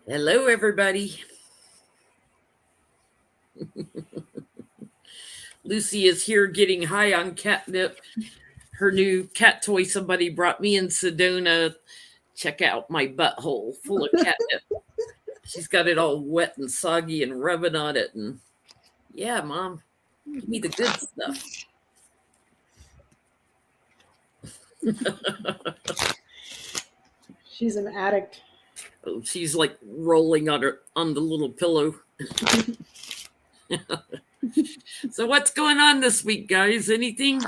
Hello, everybody. Lucy is here getting high on catnip, her new cat toy somebody brought me in Sedona. Check out my butthole full of catnip. She's got it all wet and soggy and rubbing on it. And yeah, Mom, give me the good stuff. She's an addict. Oh, she's like rolling on the little pillow. So what's going on this week, guys? Anything?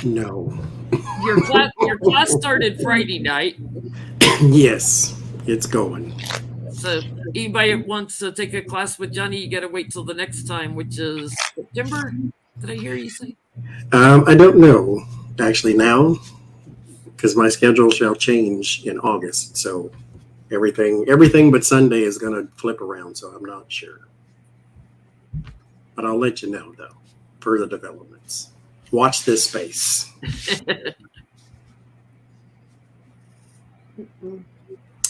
No. Your class started Friday night. Yes, it's going. So anybody that wants to take a class with Johnny, you got to wait till the next time, which is September. Did I hear you say? I don't know actually now, because my schedule shall change in August. So everything but Sunday is going to flip around. So I'm not sure, but I'll let you know though. Further developments. Watch this space.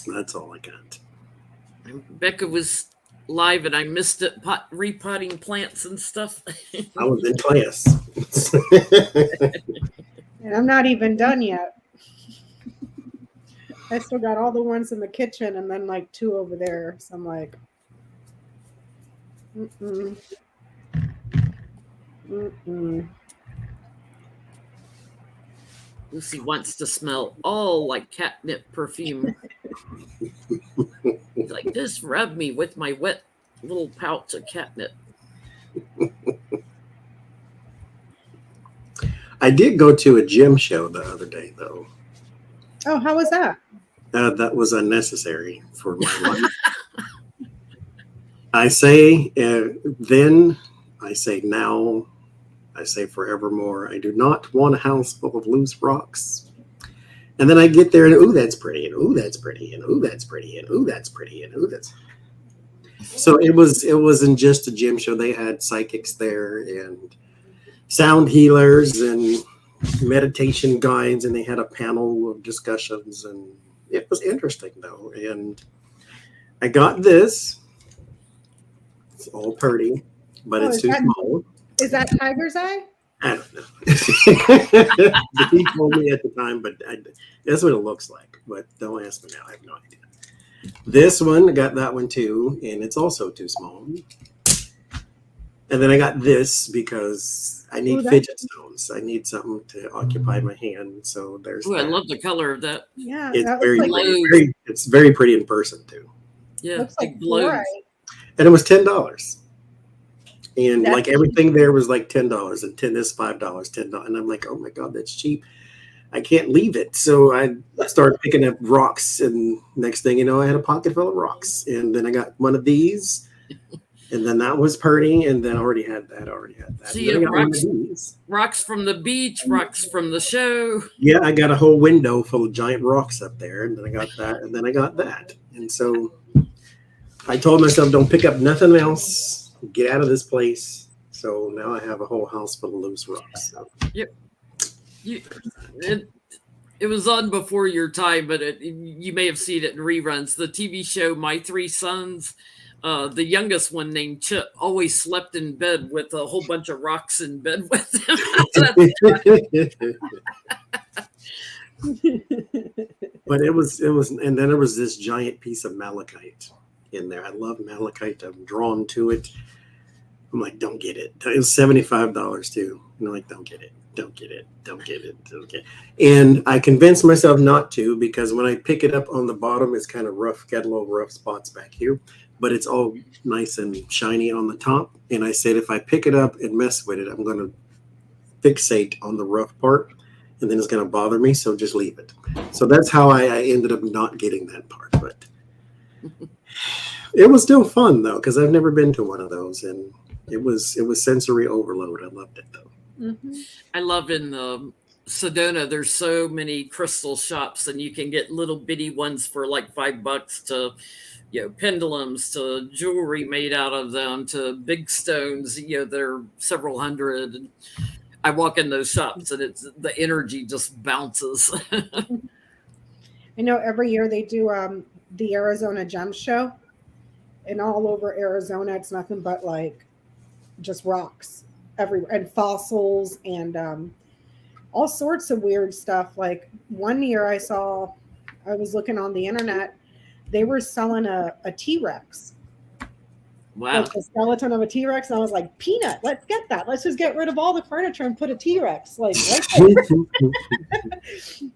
That's all I got. Becca was live and I missed it, repotting plants and stuff. I was in class. And I'm not even done yet. I still got all the ones in the kitchen and then like 2 over there. So I'm like, mm-mm. Mm-mm. Lucy wants to smell all like catnip perfume. Like, just rub me with my wet little pouch of catnip. I did go to a gym show the other day though. Oh, how was that? That was unnecessary for my life. I say then, I say now, I say forevermore, I do not want a house full of loose rocks. And then I get there and, ooh, that's pretty, and ooh, that's pretty, and ooh, that's pretty, and ooh, that's pretty, and ooh, that's... So it wasn't just a gym show. They had psychics there and sound healers and meditation guides, and they had a panel of discussions, and it was interesting though. And I got this. It's all pretty, but it's too small. Is that tiger's eye? I don't know. He told me at the time, but that's what it looks like. But don't ask me now. I have no idea. This one, I got that one too, and it's also too small. And then I got this because I need fidget stones. I need something to occupy my hand. So there's. Oh, I love the color of that. Yeah, it's that very, like very, it's very pretty in person too. Yeah, looks like glows. And it was $10. And like everything there was like $10 and this $5, $10. And I'm like, oh my God, that's cheap. I can't leave it. So I started picking up rocks, and next thing you know, I had a pocket full of rocks. And then I got one of these, and then that was pretty, and then I already had that. So you have rocks from the beach, rocks from the show. Yeah, I got a whole window full of giant rocks up there, and then I got that, and then I got that. And so I told myself, don't pick up nothing else. Get out of this place. So now I have a whole house full of loose rocks. So. Yep. It was on before your time, but you may have seen it in reruns. The TV show My Three Sons, the youngest one named Chip always slept in bed with a whole bunch of rocks in bed with him. But it was, and then there was this giant piece of malachite in there. I love malachite. I'm drawn to it. I'm like, don't get it. It was $75 too. And I'm like, don't get it. Don't get it. Don't get it. Don't get it. And I convinced myself not to, because when I pick it up on the bottom, it's kind of rough, got a little rough spots back here, but it's all nice and shiny on the top. And I said, if I pick it up and mess with it, I'm going to fixate on the rough part, and then it's going to bother me. So just leave it. So that's how I ended up not getting that part. But it was still fun though, because I've never been to one of those, and it was sensory overload. I loved it though. Mm-hmm. I love in Sedona, there's so many crystal shops, and you can get little bitty ones for like $5 to, pendulums, to jewelry made out of them, to big stones, they're several hundred. And I walk in those shops and it's the energy just bounces. I know every year they do the Arizona Gem Show, and all over Arizona, it's nothing but like just rocks everywhere and fossils and all sorts of weird stuff. Like one year I was looking on the internet, they were selling a T-Rex. Wow. Like the skeleton of a T-Rex. And I was like, Peanut, let's get that. Let's just get rid of all the furniture and put a T-Rex. Like,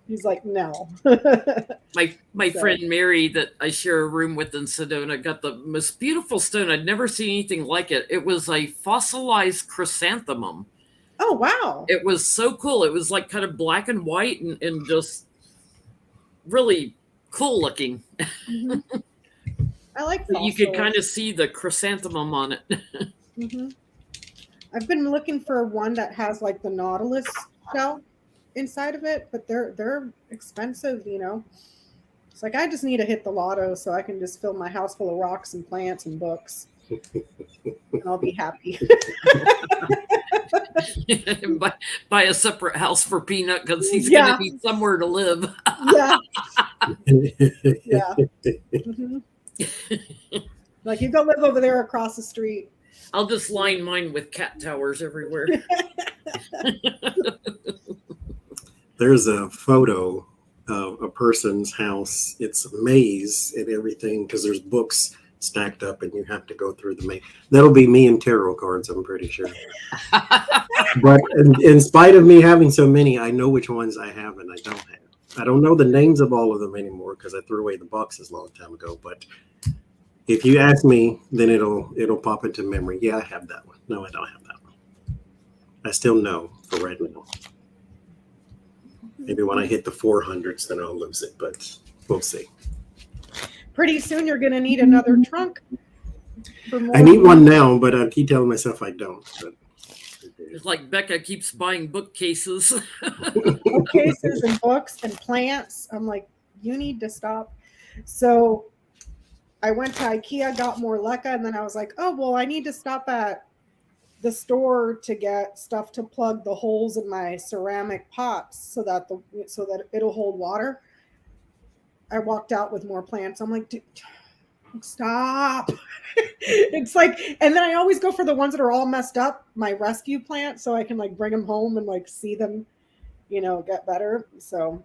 he's like, no. My friend Mary that I share a room with in Sedona got the most beautiful stone. I'd never seen anything like it. It was a fossilized chrysanthemum. Oh, wow. It was so cool. It was like kind of black and white and just really cool looking. Mm-hmm. I like fossils. You could kind of see the chrysanthemum on it. Mm-hmm. I've been looking for one that has like the Nautilus shell inside of it, but they're expensive, you know. It's like I just need to hit the lotto so I can just fill my house full of rocks and plants and books. And I'll be happy. Buy a separate house for Peanut because he's going to need somewhere to live. Yeah. Yeah. Mm-hmm. Like you go live over there across the street. I'll just line mine with cat towers everywhere. There's a photo of a person's house. It's a maze and everything because there's books stacked up and you have to go through the maze. That'll be me and tarot cards, I'm pretty sure. But in spite of me having so many, I know which ones I have and I don't have. I don't know the names of all of them anymore because I threw away the boxes a long time ago. But if you ask me, then it'll pop into memory. Yeah, I have that one. No, I don't have that one. I still know for right now. Maybe when I hit the 400s, then I'll lose it, but we'll see. Pretty soon you're going to need another trunk. I need one now, but I keep telling myself I don't. But it's like Becca keeps buying bookcases. Bookcases and books and plants. I'm like, you need to stop. So I went to IKEA, got more leca, and then I was like, oh, well, I need to stop at the store to get stuff to plug the holes in my ceramic pots so that it'll hold water. I walked out with more plants. I'm like, dude, stop. It's like, and then I always go for the ones that are all messed up, my rescue plants, so I can like bring them home and like see them, you know, get better. So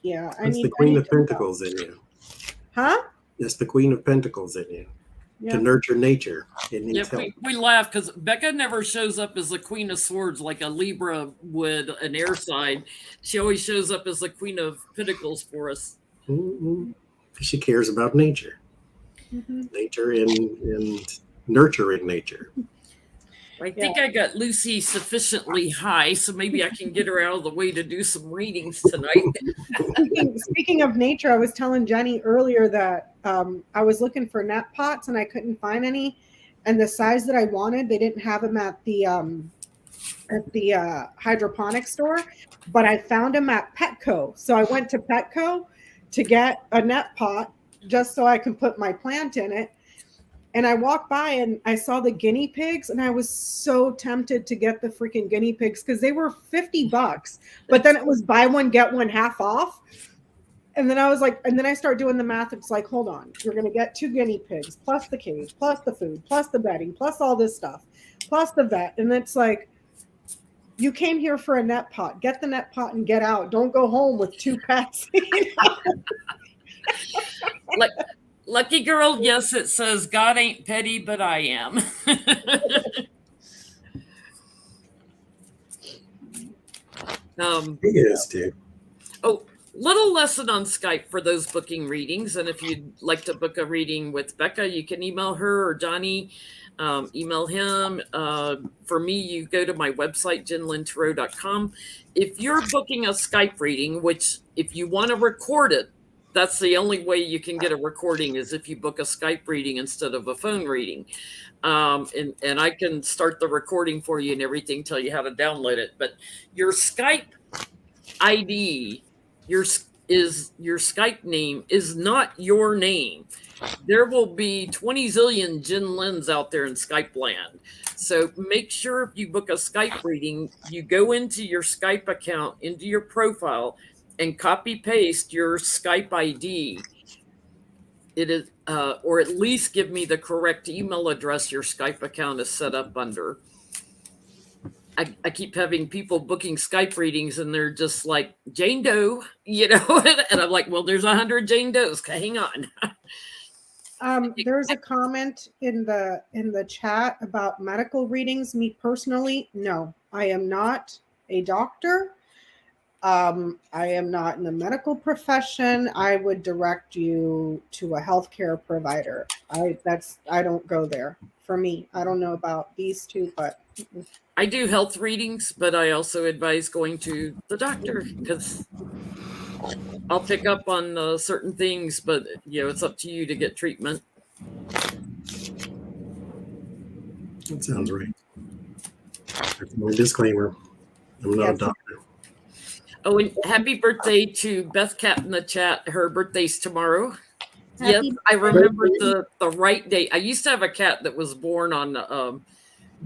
yeah, That's the Queen of Pentacles in you. Huh? That's the Queen of Pentacles in you. Yeah. To nurture nature. We laugh because Becca never shows up as the Queen of Swords like a Libra would an air sign. She always shows up as the Queen of Pentacles for us. Mm-hmm. She cares about nature. Mm-hmm. Nature and nurturing nature. I think I got Lucy sufficiently high, so maybe I can get her out of the way to do some readings tonight. Speaking of nature, I was telling Jenny earlier that I was looking for net pots and I couldn't find any. And the size that I wanted, they didn't have them at the hydroponic store, but I found them at Petco. So I went to Petco to get a net pot just so I can put my plant in it. And I walked by and I saw the guinea pigs and I was so tempted to get the freaking guinea pigs because they were $50, but then it was buy one, get one half off. And then I was like, and then I start doing the math. It's like, hold on, you're going to get 2 guinea pigs plus the cage, plus the food, plus the bedding, plus all this stuff, plus the vet. And it's like, you came here for a net pot, get the net pot and get out. Don't go home with 2 pets. You know? Like, lucky girl, yes, it says God ain't petty, but I am. He is too. Oh, little lesson on Skype for those booking readings. And if you'd like to book a reading with Becca, you can email her or Johnny. Email him. For me, you go to my website, jenlintarot.com. If you're booking a Skype reading, which if you want to record it, that's the only way you can get a recording is if you book a Skype reading instead of a phone reading. And I can start the recording for you and everything, tell you how to download it. But your Skype ID, is your Skype name is not your name. There will be 20 zillion Jen Lins out there in Skype land. So make sure if you book a Skype reading, you go into your Skype account, into your profile, and copy paste your Skype ID. It is, or at least give me the correct email address your Skype account is set up under. I keep having people booking Skype readings and they're just like, Jane Doe, and I'm like, well, there's 100 Jane Does. Hang on. There's a comment in the chat about medical readings. Me personally, no, I am not a doctor. I am not in the medical profession. I would direct you to a healthcare provider. I don't go there. For me, I don't know about these two, but I do health readings, but I also advise going to the doctor because I'll pick up on certain things, but it's up to you to get treatment. That sounds right. That's my disclaimer. I'm not a doctor. Oh, and happy birthday to Beth Cat in the chat. Her birthday's tomorrow. Yes, I remember the right date. I used to have a cat that was born on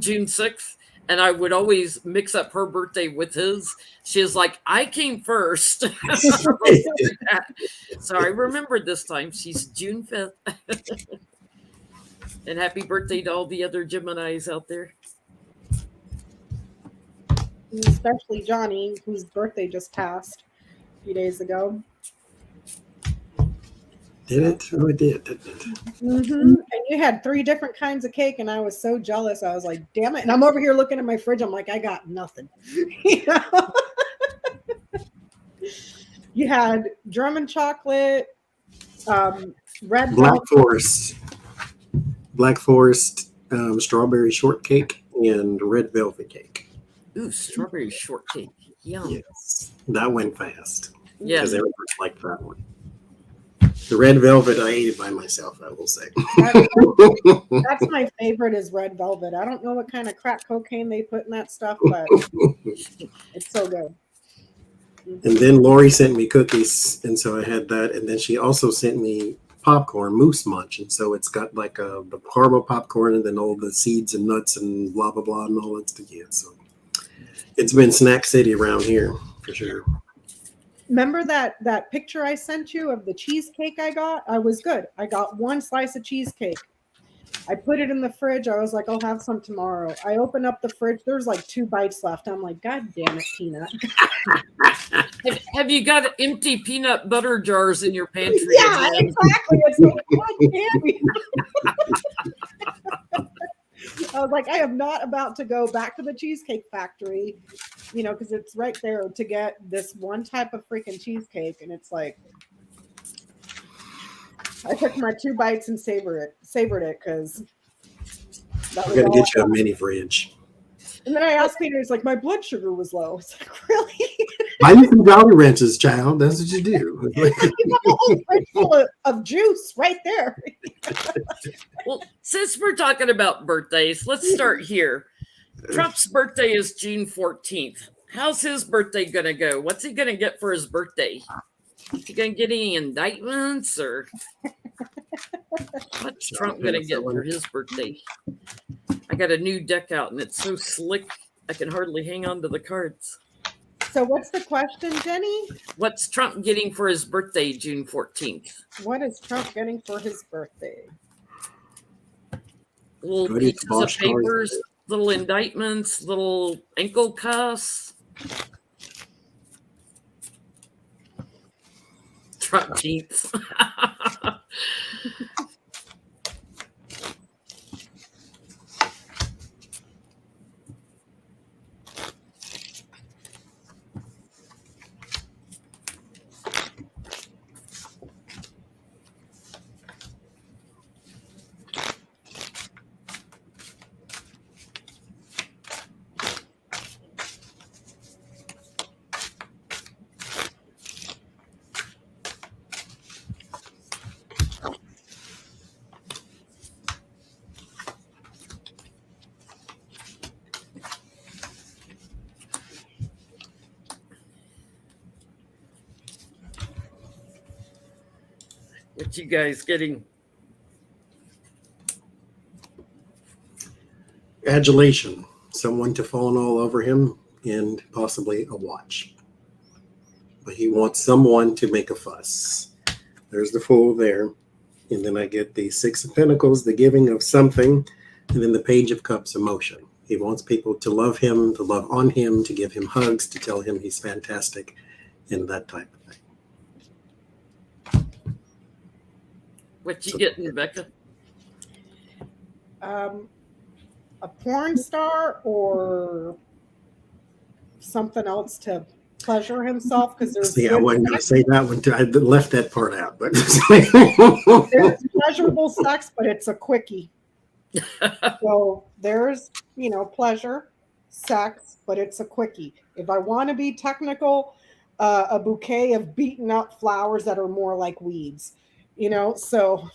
June 6th, and I would always mix up her birthday with his. She was like, I came first. So I remembered this time. She's June 5th. And happy birthday to all the other Geminis out there. Especially Johnny, whose birthday just passed a few days ago. Did it? Oh, it did. Mm-hmm. And you had 3 different kinds of cake, and I was so jealous. I was like, damn it. And I'm over here looking at my fridge. I'm like, I got nothing. You had German chocolate, red Black Forest, strawberry shortcake, and red velvet cake. Ooh, strawberry shortcake. Yum. Yes, that went fast. Yeah. Because everyone liked that one. The red velvet, I ate it by myself, I will say. That's my favorite is red velvet. I don't know what kind of crack cocaine they put in that stuff, but it's so good. And then Lori sent me cookies, and so I had that. And then she also sent me popcorn, Moose Munch. And so it's got like the caramel popcorn and then all the seeds and nuts and blah, blah, blah, and all that stuff. Yeah, so it's been Snack City around here for sure. Remember that picture I sent you of the cheesecake I got? I was good. I got 1 slice of cheesecake. I put it in the fridge. I was like, I'll have some tomorrow. I opened up the fridge. There's like 2 bites left. I'm like, God damn it, Peanut. Have you got empty peanut butter jars in your pantry? Yeah, exactly. It's like, God damn it. I was like, I am not about to go back to the Cheesecake Factory, because it's right there to get this one type of freaking cheesecake. And it's like, I took my 2 bites and savored it because that was We're going to get you a mini fridge. And then I asked Peter, he's like, my blood sugar was low. It's like, really? Buy you some Jolly Ranchers, child. That's what you do. You have a whole fridge full of juice right there. Well, since we're talking about birthdays, let's start here. Trump's birthday is June 14th. How's his birthday going to go? What's he going to get for his birthday? Is he going to get any indictments or what's Trump going to get for his birthday? I got a new deck out and it's so slick I can hardly hang on to the cards. So what's the question, Jenny? What's Trump getting for his birthday, June 14th? What is Trump getting for his birthday? Little pieces of papers, little indictments, little ankle cuffs. Trump jeans. What you guys getting? Adulation. Someone to fawn all over him, and possibly a watch. But he wants someone to make a fuss. There's the Fool there. And then I get the Six of Pentacles, the giving of something, and then the Page of Cups, emotion. He wants people to love him, to love on him, to give him hugs, to tell him he's fantastic, and that type of thing. What you getting, Becca? A porn star or something else to pleasure himself, because there's See, I wasn't going to say that one too. I left that part out, but there's pleasurable sex, but it's a quickie. So there's, pleasure, sex, but it's a quickie. If I want to be technical, a bouquet of beaten up flowers that are more like weeds, so.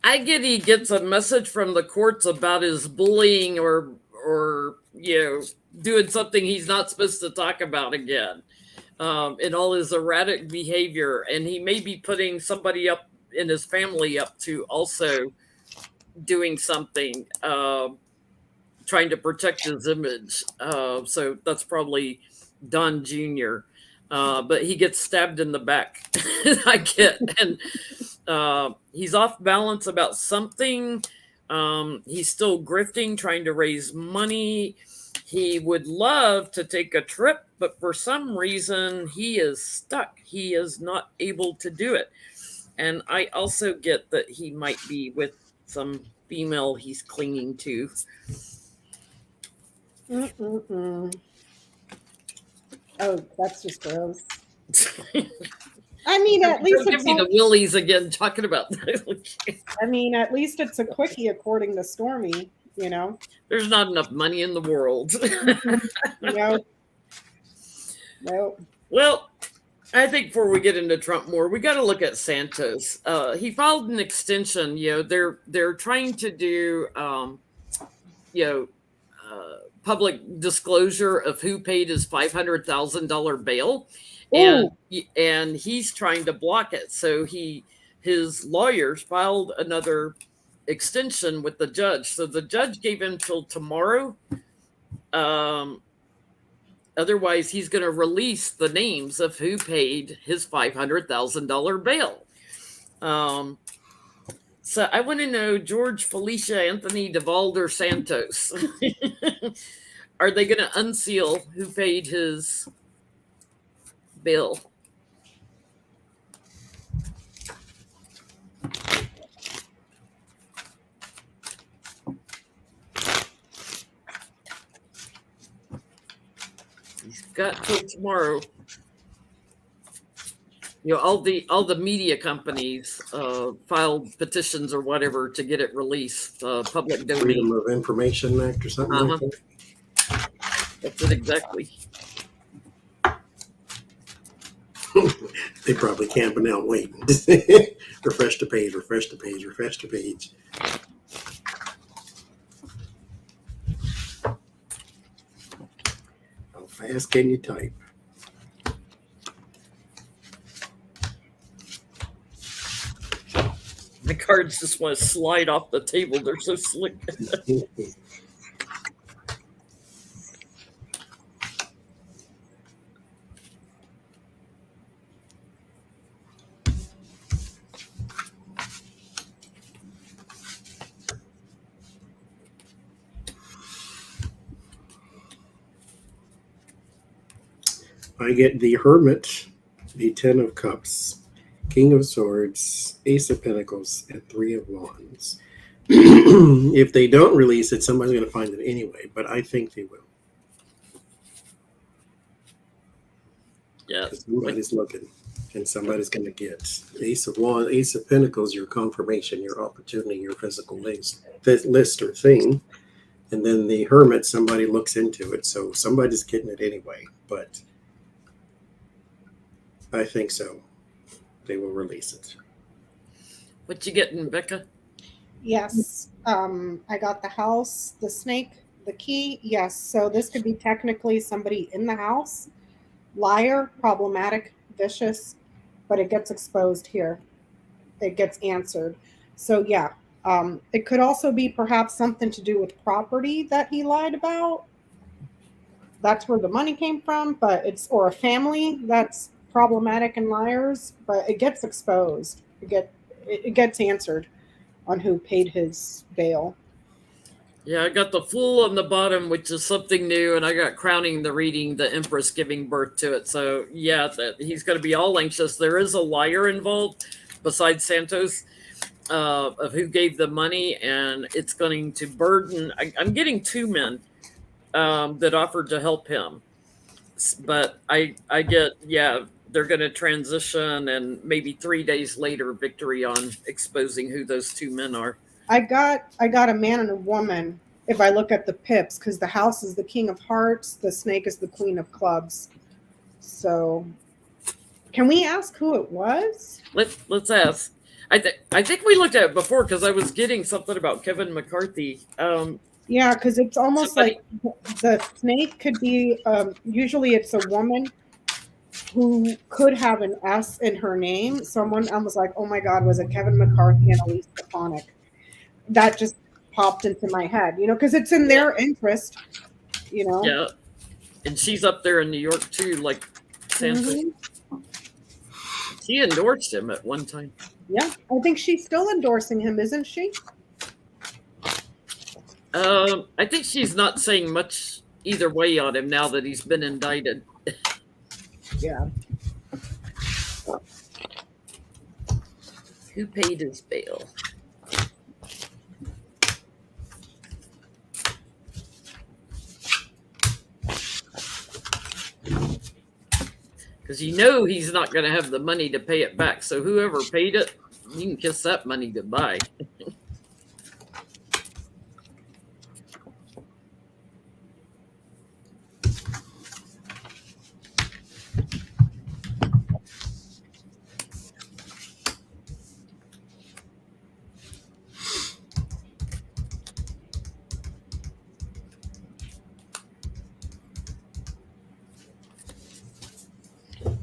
I get he gets a message from the courts about his bullying or doing something he's not supposed to talk about again, and all his erratic behavior, and he may be putting somebody up in his family up to also doing something, trying to protect his image. So that's probably Don Jr. But he gets stabbed in the back. I get, and he's off balance about something. He's still grifting, trying to raise money. He would love to take a trip, but for some reason he is stuck. He is not able to do it. And I also get that he might be with some female he's clinging to. Oh, that's just gross. I mean, at least give me the willies again talking about that. I mean, at least it's a quickie, according to Stormy. There's not enough money in the world. No. Well, I think before we get into Trump more, we got to look at Santos. He filed an extension. They're trying to do public disclosure of who paid his $500,000 bail, and he's trying to block it. So his lawyers filed another extension with the judge. So the judge gave him till tomorrow. Otherwise, he's going to release the names of who paid his $500,000 bail. So I want to know, George, Felicia, Anthony, Duvalde, or Santos. Are they going to unseal who paid his bill? He's got till tomorrow. All the media companies filed petitions or whatever to get it released, public domain. Freedom of Information Act or something like that. That's it exactly. They probably camping out waiting. Refresh the page, refresh the page, refresh the page. How fast can you type? The cards just want to slide off the table. They're so slick. I get the Hermit, the Ten of Cups, King of Swords, Ace of Pentacles, and Three of Wands. If they don't release it, somebody's going to find it anyway, but I think they will. Yeah. Somebody's looking, and somebody's going to get Ace of Wands, Ace of Pentacles, your confirmation, your opportunity, your physical list or thing. And then the Hermit, somebody looks into it, so somebody's getting it anyway, but I think so. They will release it. What you getting, Becca? Yes. I got the house, the snake, the key. Yes. So this could be technically somebody in the house. Liar, problematic, vicious, but it gets exposed here. It gets answered. So yeah, it could also be perhaps something to do with property that he lied about. That's where the money came from, but or a family that's problematic and liars, but it gets exposed. It gets answered on who paid his bail. Yeah, I got the Fool on the bottom, which is something new, and I got Crowning the Reading, the Empress giving birth to it. So yeah, that he's going to be all anxious. There is a liar involved besides Santos of who gave the money, and it's going to burden. I'm getting two men that offered to help him, but I get they're going to transition, and maybe 3 days later, victory on exposing who those two men are. I got a man and a woman if I look at the pips, because the house is the king of hearts, the snake is the queen of clubs. So can we ask who it was? Let's ask. I think we looked at it before, because I was getting something about Kevin McCarthy. Yeah, because it's almost like the snake could be, usually it's a woman who could have an S in her name. I was like, oh my God, was it Kevin McCarthy and Elise Stefanik? That just popped into my head, because it's in their interest, Yeah, and she's up there in New York too, like Santos. Mm-hmm. She endorsed him at one time. Yeah, I think she's still endorsing him, isn't she? I think she's not saying much either way on him now that he's been indicted. Yeah. Who paid his bail? Because he's not going to have the money to pay it back. So whoever paid it, you can kiss that money goodbye.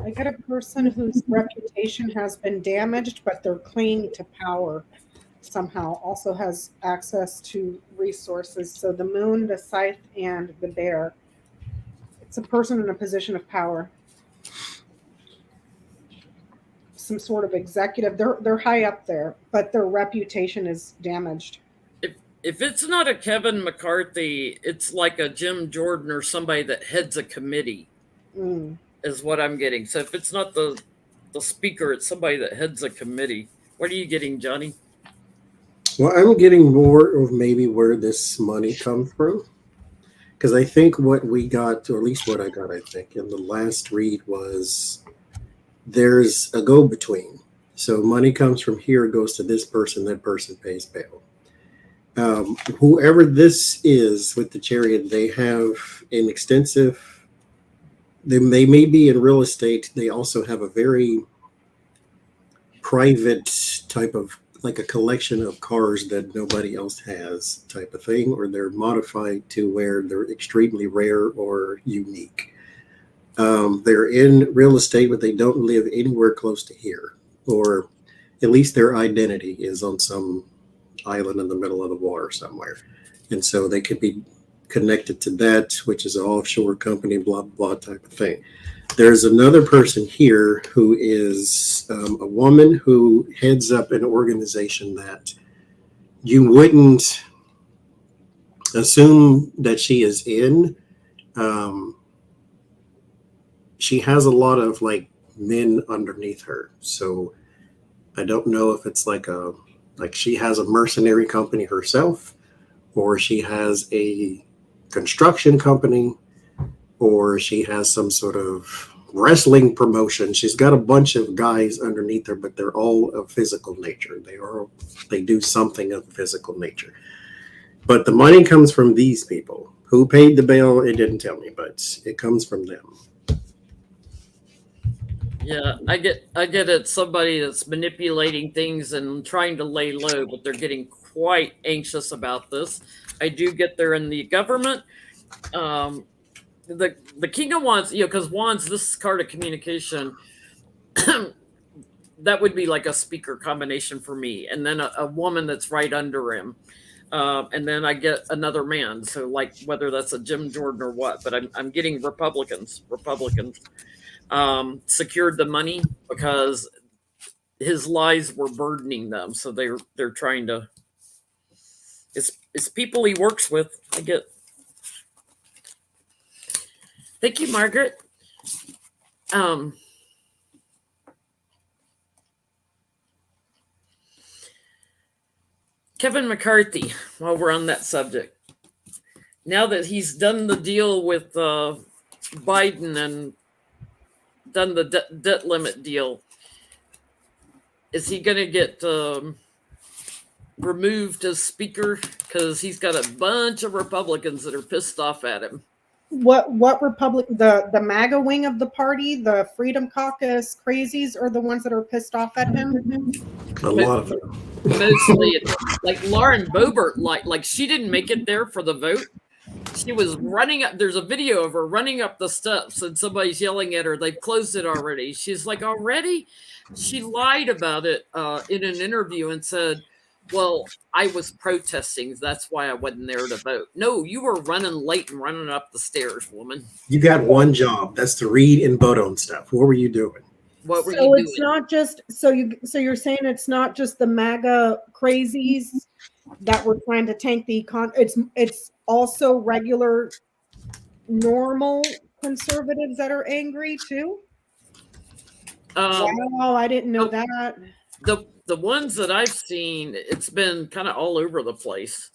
I get a person whose reputation has been damaged, but they're clinging to power somehow, also has access to resources. So the moon, the scythe, and the bear. It's a person in a position of power. Some sort of executive. They're high up there, but their reputation is damaged. If it's not a Kevin McCarthy, it's like a Jim Jordan or somebody that heads a committee. Is what I'm getting. So if it's not the speaker, it's somebody that heads a committee. What are you getting, Johnny? Well, I'm getting more of maybe where this money comes from. Because I think what we got, or at least what I got, I think, in the last read was there's a go-between. So money comes from here, goes to this person, that person pays bail. Whoever this is with the chariot, they have an extensive... They may be in real estate. They also have a very private type of, like a collection of cars that nobody else has type of thing, or they're modified to where they're extremely rare or unique. They're in real estate, but they don't live anywhere close to here, or at least their identity is on some island in the middle of the water somewhere. And so they could be connected to that, which is an offshore company, blah, blah, type of thing. There's another person here who is a woman who heads up an organization that you wouldn't assume that she is in. She has a lot of like men underneath her. So I don't know if it's like she has a mercenary company herself, or she has a construction company, or she has some sort of wrestling promotion. She's got a bunch of guys underneath her, but they're all of physical nature. They do something of physical nature. But the money comes from these people. Who paid the bail? It didn't tell me, but it comes from them. Yeah, I get it's somebody that's manipulating things and trying to lay low, but they're getting quite anxious about this. I do get there in the government. The King of Wands, because Wands, this card of communication, that would be like a speaker combination for me, and then a woman that's right under him, and then I get another man. So like whether that's a Jim Jordan or what, but I'm getting Republicans secured the money because his lies were burdening them. So they're trying to. It's people he works with. I get. Thank you, Margaret. Kevin McCarthy, while we're on that subject, now that he's done the deal with Biden and done the debt limit deal, is he going to get removed as speaker? Because he's got a bunch of Republicans that are pissed off at him. What Republican, the MAGA wing of the party, the Freedom Caucus crazies, are the ones that are pissed off at him? A lot of them. Mostly, like Lauren Boebert, like she didn't make it there for the vote. She was running up. There's a video of her running up the steps, and somebody's yelling at her. They've closed it already. She's like, already? She lied about it in an interview and said, well, I was protesting. That's why I wasn't there to vote. No, you were running late and running up the stairs, woman. You got one job. That's to read and vote on stuff. What were you doing? What were you So doing? it's not just so you're saying it's not just the MAGA crazies that were trying to tank the it's also regular normal conservatives that are angry too. Wow, I didn't know that. The ones that I've seen, it's been kind of all over the place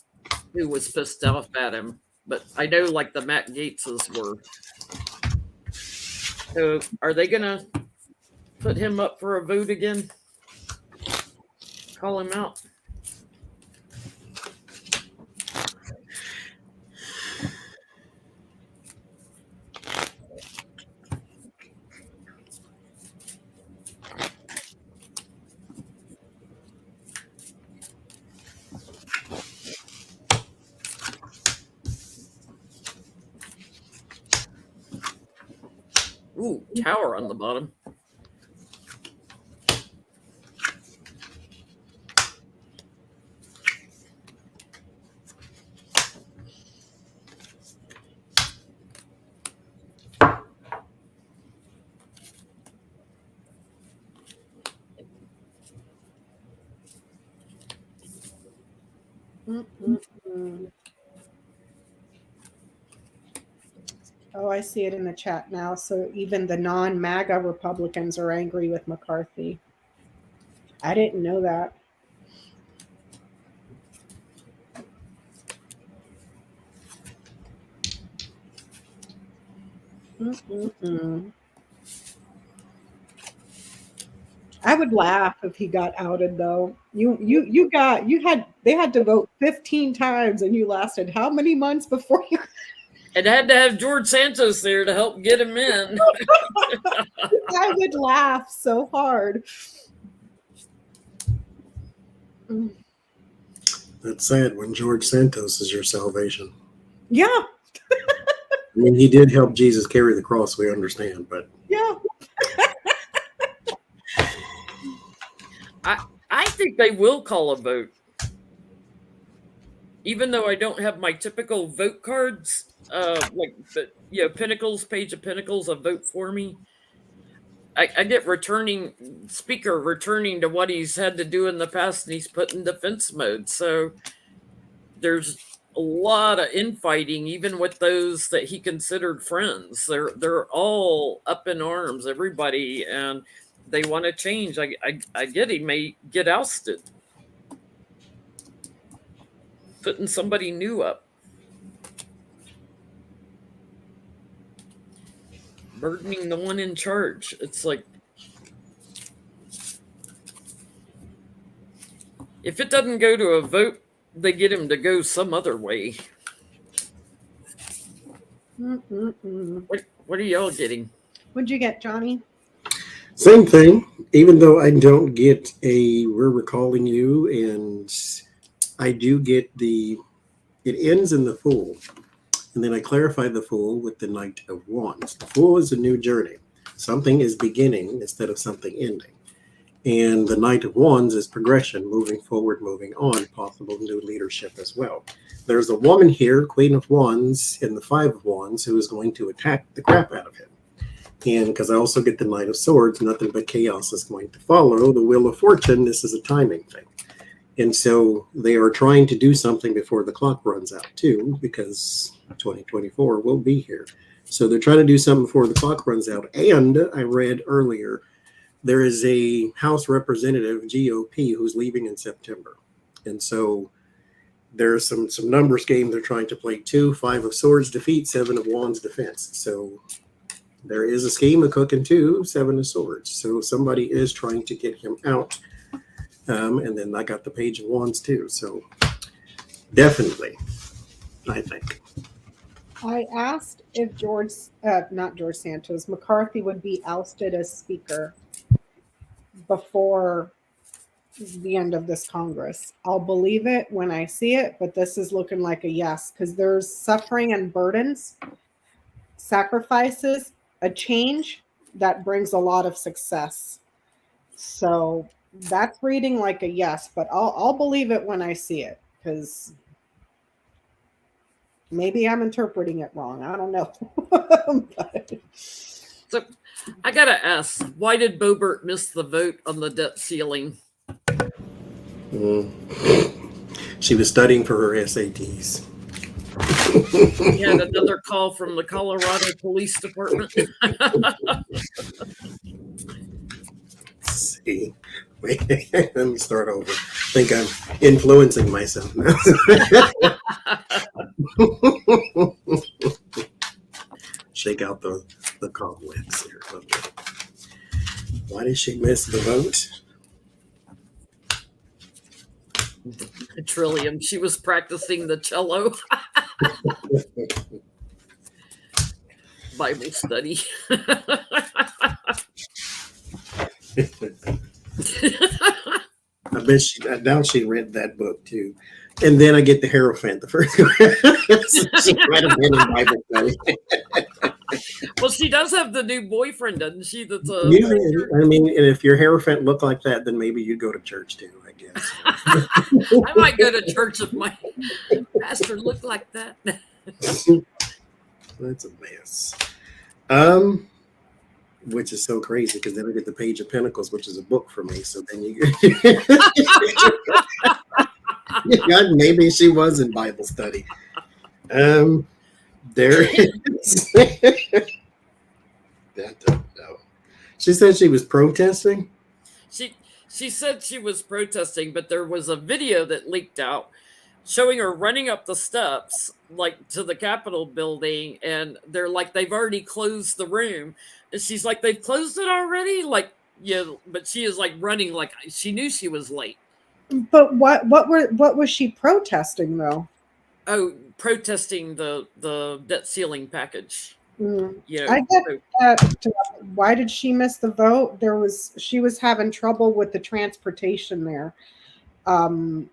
who was pissed off at him. But I know like the Matt Gateses were. So are they gonna put him up for a vote again? Call him out. Ooh, tower on the bottom. Mm-mm-mm. Oh, I see it in the chat now. So even the non-MAGA Republicans are angry with McCarthy. I didn't know that. Mm-mm-mm. I would laugh if he got outed, though. They had to vote 15 times, and you lasted how many months before you? And had to have George Santos there to help get him in. I would laugh so hard. That's sad when George Santos is your salvation. Yeah. I mean, he did help Jesus carry the cross, we understand, but Yeah. I think they will call a vote. Even though I don't have my typical vote cards, Pinnacles, Page of Pinnacles, a vote for me. I get speaker returning to what he's had to do in the past, and he's put in defense mode. So there's a lot of infighting, even with those that he considered friends. They're all up in arms, everybody, and they want to change. I get he may get ousted. Putting somebody new up. Burdening the one in charge. It's like, if it doesn't go to a vote, they get him to go some other way. What are y'all getting? What'd you get, Johnny? same thing. Even though I don't get we're recalling you, and I do get it ends in the Fool. And then I clarify the Fool with the Knight of Wands. The Fool is a new journey. Something is beginning instead of something ending. And the Knight of Wands is progression, moving forward, moving on, possible new leadership as well. There's a woman here, Queen of Wands, in the Five of Wands, who is going to attack the crap out of him. And because I also get the Knight of Swords, nothing but chaos is going to follow. The Wheel of Fortune, this is a timing thing. And so they are trying to do something before the clock runs out too, because 2024 will be here. So they're trying to do something before the clock runs out. And I read earlier, there is a House representative, GOP, who's leaving in September. And so there's some numbers game they're trying to play too. 5 of Swords defeat, 7 of Wands defense. So there is a scheme of cooking too, 7 of Swords. So somebody is trying to get him out. And then I got the Page of Wands too. So definitely, I think. I asked if not George Santos, McCarthy would be ousted as Speaker before the end of this Congress. I'll believe it when I see it, but this is looking like a yes, because there's suffering and burdens, sacrifices, a change that brings a lot of success. So that's reading like a yes, but I'll believe it when I see it, because maybe I'm interpreting it wrong. I don't know. But So I gotta ask, why did Boebert miss the vote on the debt ceiling? She was studying for her SATs. He had another call from the Colorado Police Department. See, wait, let me start over. I think I'm influencing myself now. Shake out the cobwebs here. Okay. Why did she miss the vote? Trillium. She was practicing the cello. Bible study. I doubt she read that book too. And then I get the Hierophant, the first one. She might have been in Bible study. Well, she does have the new boyfriend, doesn't she? That's I mean, and if your Hierophant looked like that, then maybe you'd go to church too, I guess. I might go to church if my pastor looked like that. That's a mess. Which is so crazy because then I get the Page of Pentacles, which is a book for me. So then you God, maybe she was in Bible study. There is. I don't know. She said she was protesting. She said she was protesting, but there was a video that leaked out showing her running up the steps like to the Capitol building, and they're like they've already closed the room, and she's like they've closed it already, like yeah, but she is like running like she knew she was late. But what was she protesting though? Oh, protesting the debt ceiling package. Yeah, I get that. Why did she miss the vote? She was having trouble with the transportation there to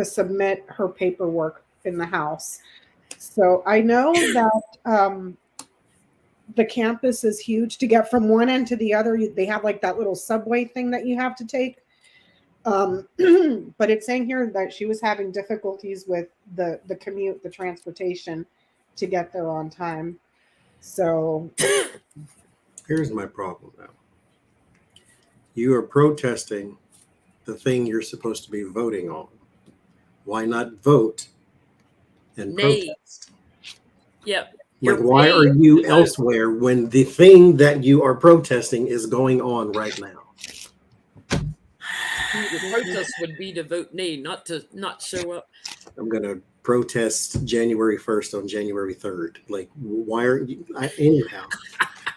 submit her paperwork in the House. So I know that the campus is huge. To get from one end to the other, they have like that little subway thing that you have to take. But it's saying here that she was having difficulties with the commute, the transportation to get there on time. So here's my problem now. You are protesting the thing you're supposed to be voting on. Why not vote and protest? Yep. Like, why are you elsewhere when the thing that you are protesting is going on right now? The protest would be to vote nay, not to not show up. I'm going to protest January 1st on January 3rd. Like, why are you? Anyhow,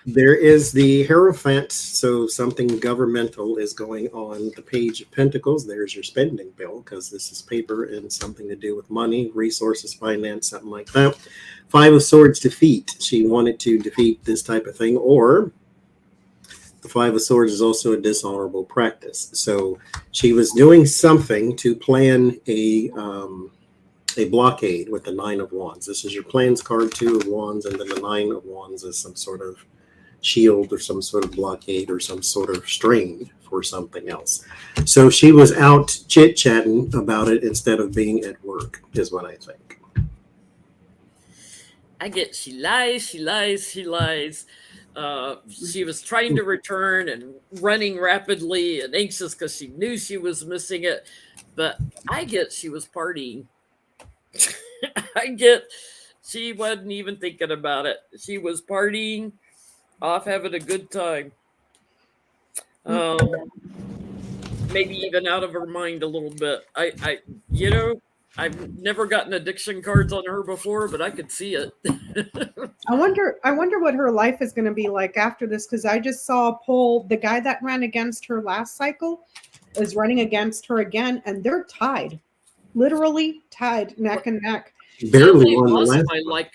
there is the Hierophant. So something governmental is going on. The Page of Pentacles. There's your spending bill because this is paper and something to do with money, resources, finance, something like that. 5 of Swords defeat. She wanted to defeat this type of thing, or the 5 of Swords is also a dishonorable practice. So she was doing something to plan a blockade with the 9 of Wands. This is your plans card, 2 of Wands, and then the 9 of Wands is some sort of shield or some sort of blockade or some sort of strain for something else. So she was out chit-chatting about it instead of being at work, is what I think. I get she lies. She was trying to return and running rapidly and anxious because she knew she was missing it. But I get she was partying. I get she wasn't even thinking about it. She was partying, off having a good time. Maybe even out of her mind a little bit. I've never gotten addiction cards on her before, but I could see it. I wonder what her life is going to be like after this, because I just saw a poll. The guy that ran against her last cycle is running against her again, and they're tied, literally tied, neck and neck. Barely won the lost last by one. like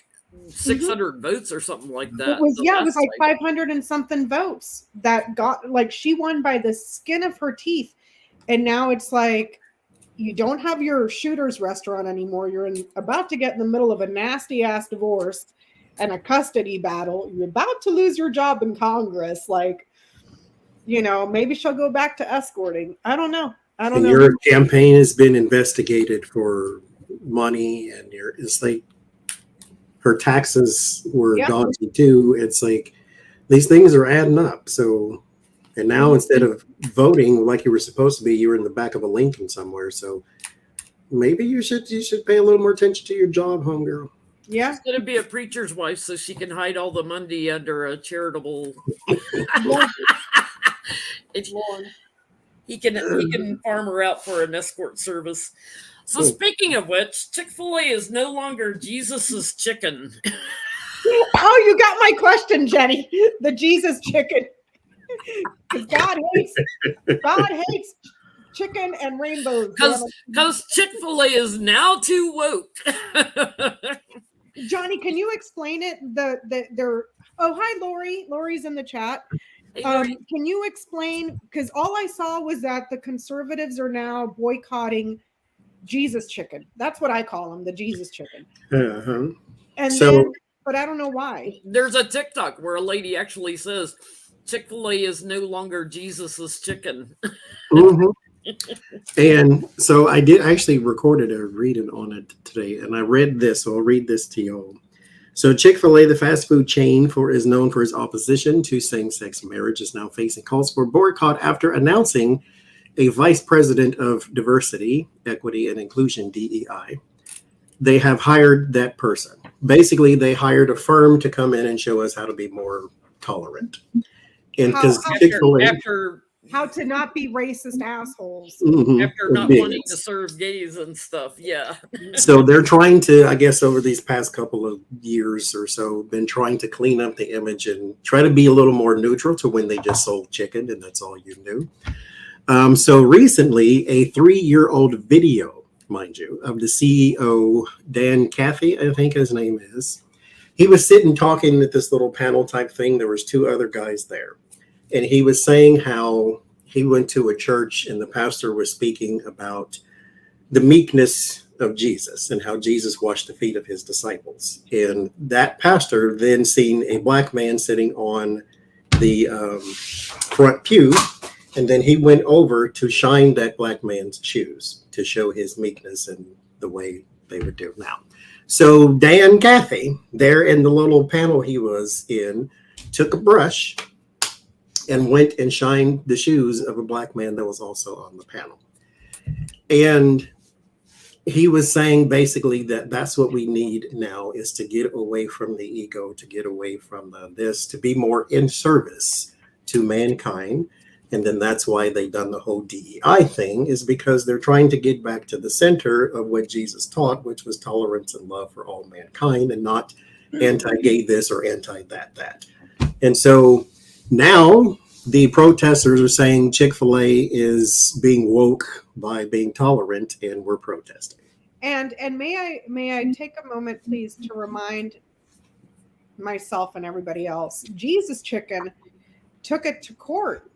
600 votes or something like that. It was like cycle. 500 and something votes that got, like, she won by the skin of her teeth, and now it's like, you don't have your shooter's restaurant anymore. You're about to get in the middle of a nasty ass divorce and a custody battle. You're about to lose your job in Congress. Like, maybe she'll go back to escorting. I don't know. Your campaign has been investigated for money, and it's like her taxes were dodgy too. It's like these things are adding up. So, and now instead of voting like you were supposed to be, you were in the back of a Lincoln somewhere. So maybe you should pay a little more attention to your job, homegirl. Yeah. She's going to be a preacher's wife so she can hide all the money under a charitable. He can farm her out for an escort service. So speaking of which, Chick-fil-A is no longer Jesus's chicken. Oh, you got my question, Jenny. The Jesus chicken. God hates chicken and rainbows. Because Chick-fil-A is now too woke. Johnny, can you explain it? Hi, Lori. Lori's in the chat. Hey, Lori. Can you explain? Because all I saw was that the conservatives are now boycotting Jesus chicken. That's what I call them, the Jesus chicken. Uh-huh. But I don't know why. There's a TikTok where a lady actually says Chick-fil-A is no longer Jesus's chicken. Mm-hmm. And so I actually recorded a reading on it today, and I read this, so I'll read this to you. So Chick-fil-A, the fast food chain is known for its opposition to same-sex marriage, is now facing calls for boycott after announcing a vice president of diversity, equity, and inclusion, DEI. They have hired that person. Basically, they hired a firm to come in and show us how to be more tolerant. And because how to not be racist assholes. Mm-hmm, after not wanting to serve gays and stuff. Yeah. So they're trying to, I guess, over these past couple of years or so, been trying to clean up the image and try to be a little more neutral to when they just sold chicken and that's all you knew. So recently, a 3-year-old video, mind you, of the CEO, Dan Cathy, I think his name is. He was sitting talking at this little panel type thing. There was 2 other guys there. And he was saying how he went to a church and the pastor was speaking about the meekness of Jesus and how Jesus washed the feet of his disciples. And that pastor then seen a black man sitting on the front pew. And then he went over to shine that black man's shoes to show his meekness and the way they would do now. So Dan Cathy, there in the little panel he was in, took a brush and went and shined the shoes of a black man that was also on the panel. And he was saying basically that that's what we need now, is to get away from the ego, to get away from this, to be more in service to mankind. And then that's why they've done the whole DEI thing, is because they're trying to get back to the center of what Jesus taught, which was tolerance and love for all mankind, and not anti-gay this or anti-that. And so now the protesters are saying Chick-fil-A is being woke by being tolerant, and we're protesting. And may I take a moment, please, to remind myself and everybody else, Jesus Chicken took it to court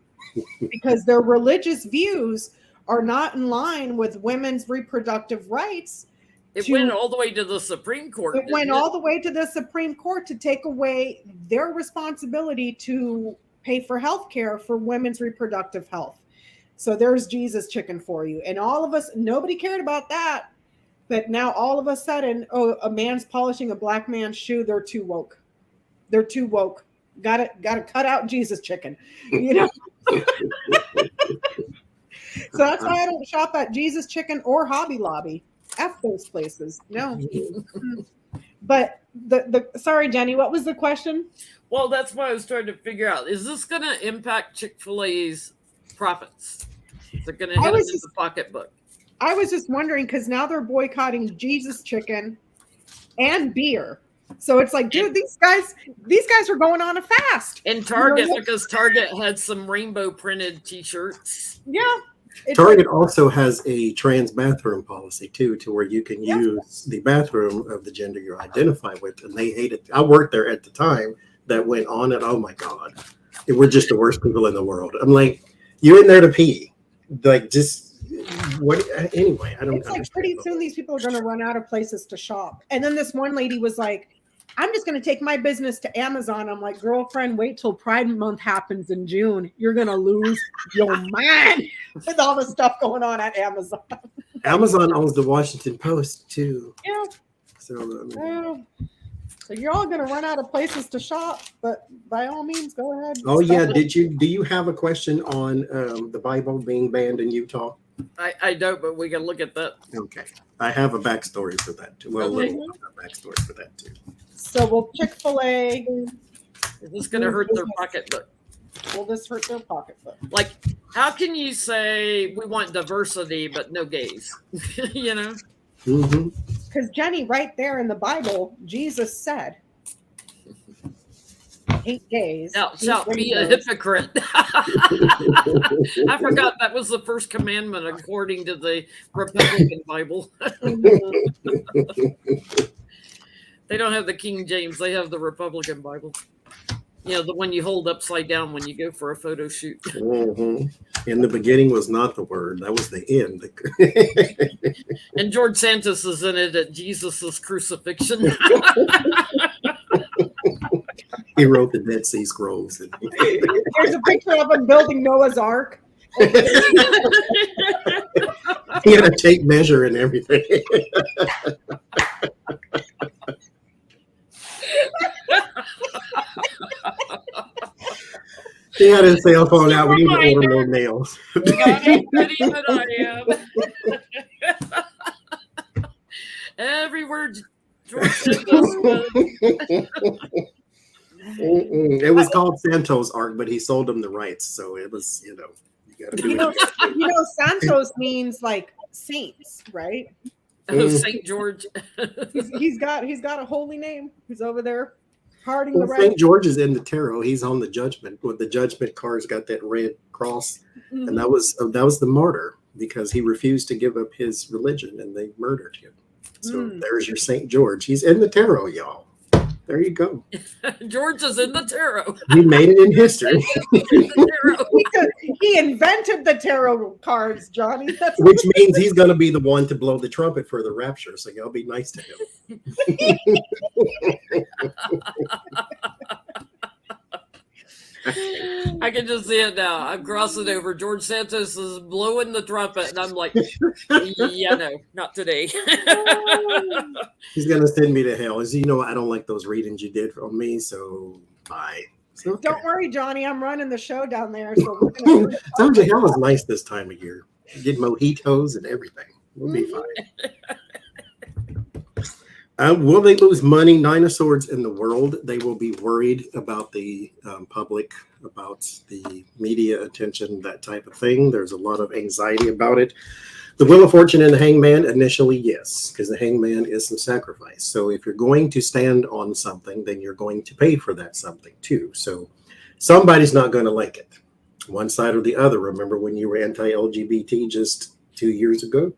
because their religious views are not in line with women's reproductive rights. It went all the way to the Supreme Court. It went all the way to the Supreme Court to take away their responsibility to pay for health care for women's reproductive health. So there's Jesus chicken for you. And all of us, nobody cared about that. But now all of a sudden, oh, a man's polishing a black man's shoe. They're too woke. They're too woke. Got to cut out Jesus chicken. You know? So that's why I don't shop at Jesus Chicken or Hobby Lobby. F those places. No. But sorry, Jenny, what was the question? Well, that's what I was trying to figure out. Is this going to impact Chick-fil-A's profits? Is it going to hit them in the pocketbook? I was just wondering because now they're boycotting Jesus Chicken and beer. So it's like, dude, these guys are going on a fast. And Target, because Target had some rainbow printed T-shirts. Yeah. Target also has a trans bathroom policy too, to where you can use the bathroom of the gender you identify with, and they hate it. I worked there at the time that went on, and oh my god, we're just the worst people in the world. I'm like, you're in there to pee, like just what? Anyway, I don't. It's like pretty soon these people are going to run out of places to shop, and then this one lady was like, I'm just going to take my business to Amazon. I'm like, girlfriend, wait till Pride Month happens in June. You're going to lose your mind with all the stuff going on at Amazon. Amazon owns the Washington Post too. Yeah. So, so you're all going to run out of places to shop, but by all means, go ahead. Oh yeah. Do you have a question on the Bible being banned in Utah? I don't, but we can look at that. Okay. I have a backstory for that too. Well, Okay. a backstory for that too. So will Chick-fil-A, Is this going to hurt their pocketbook? will this hurt their pocketbook? Like, how can you say we want diversity but no gays? You know? Mm-hmm. Because Jenny, right there in the Bible, Jesus said, hate gays. Thou shalt be a hypocrite. I forgot that was the first commandment according to the Republican Bible. They don't have the King James. They have the Republican Bible. You know, the one you hold upside down when you go for a photo shoot. Mm-hmm. In the beginning was not the word. That was the end. And George Santos is in it at Jesus' crucifixion. He wrote the Dead Sea Scrolls. There's a picture of him building Noah's Ark. He had a tape measure and everything. He had his cell phone out. We need to order more nails. God ain't pretty, but I am. Every word George Santos said. It was called Santos Ark, but he sold them the rights, so it was, you gotta do it. Santos means like saints, right? Oh, St. George. He's got a holy name. He's over there partying the right. St. George is in the tarot. He's on the judgment. With the judgment card's got that red cross, and that was the martyr because he refused to give up his religion, and they murdered him. So there's your St. George. He's in the tarot, y'all. There you go. George is in the tarot. He made it in history. He invented the tarot cards, Johnny. Which means he's going to be the one to blow the trumpet for the rapture. So y'all be nice to him. I can just see it now. I'm crossing over. George Santos is blowing the trumpet, and I'm like, yeah, no, not today. He's going to send me to hell. As you know, I don't like those readings you did on me, so bye. Okay. Don't worry, Johnny. I'm running the show down there. So we're gonna Sounds like hell is nice this time of year. You get mojitos and everything. We'll be fine. Will they lose money? 9 of Swords in the world. They will be worried about the public, about the media attention, that type of thing. There's a lot of anxiety about it. The Wheel of Fortune and the Hangman, initially, yes, because the Hangman is some sacrifice. So if you're going to stand on something, then you're going to pay for that something too. So somebody's not going to like it. One side or the other. Remember when you were anti-LGBT just 2 years ago?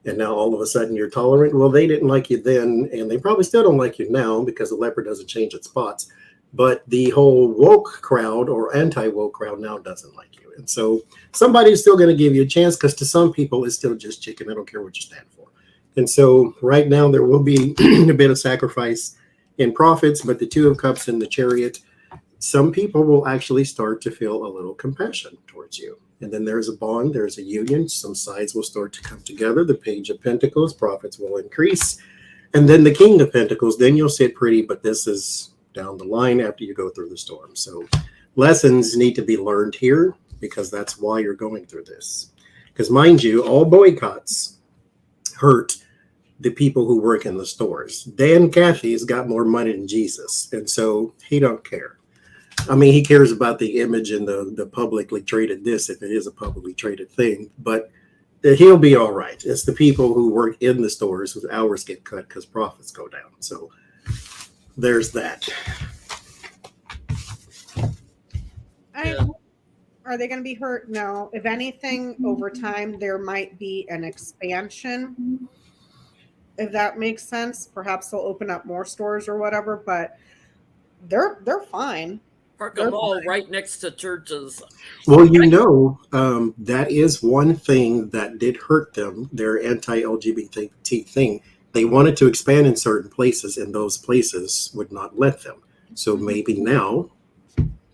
And now all of a sudden you're tolerant. Well, they didn't like you then, and they probably still don't like you now because the leopard doesn't change its spots. But the whole woke crowd or anti-woke crowd now doesn't like you. And so somebody's still going to give you a chance because to some people it's still just chicken. I don't care what you stand for. And so right now there will be a bit of sacrifice in profits, but the Two of Cups and the Chariot, some people will actually start to feel a little compassion towards you. And then there's a bond, there's a union, some sides will start to come together. The Page of Pentacles, profits will increase. And then the King of Pentacles, then you'll sit pretty, but this is down the line after you go through the storm. So lessons need to be learned here because that's why you're going through this. Because mind you, all boycotts hurt the people who work in the stores. Dan Cathy's got more money than Jesus, and so he don't care. I mean, he cares about the image and the publicly traded this, if it is a publicly traded thing, but he'll be all right. It's the people who work in the stores whose hours get cut because profits go down. So there's that. Are they going to be hurt? No. If anything, over time, there might be an expansion. If that makes sense, perhaps they'll open up more stores or whatever, but they're fine. Park them all right next to churches. Well, that is one thing that did hurt them, their anti-LGBT thing. They wanted to expand in certain places, and those places would not let them. So maybe now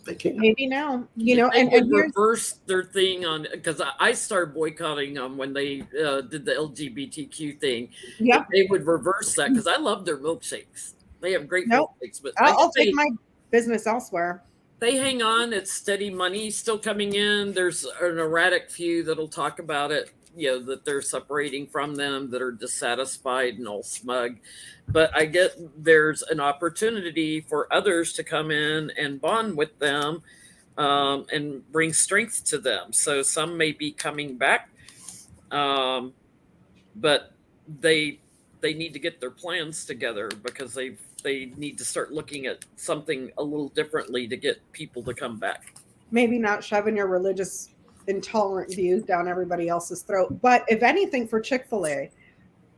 they can. Maybe now, and reverse their thing on, because I started boycotting them when they did the LGBTQ thing. Yeah, they would reverse that because I love their milkshakes. They have great milkshakes, but I'll take my business elsewhere. They hang on. It's steady money still coming in. There's an erratic few that'll talk about it, that they're separating from them, that are dissatisfied and all smug. But I get there's an opportunity for others to come in and bond with them and bring strength to them. So some may be coming back, but they need to get their plans together because they need to start looking at something a little differently to get people to come back. Maybe not shoving your religious intolerant views down everybody else's throat. But if anything, for Chick-fil-A,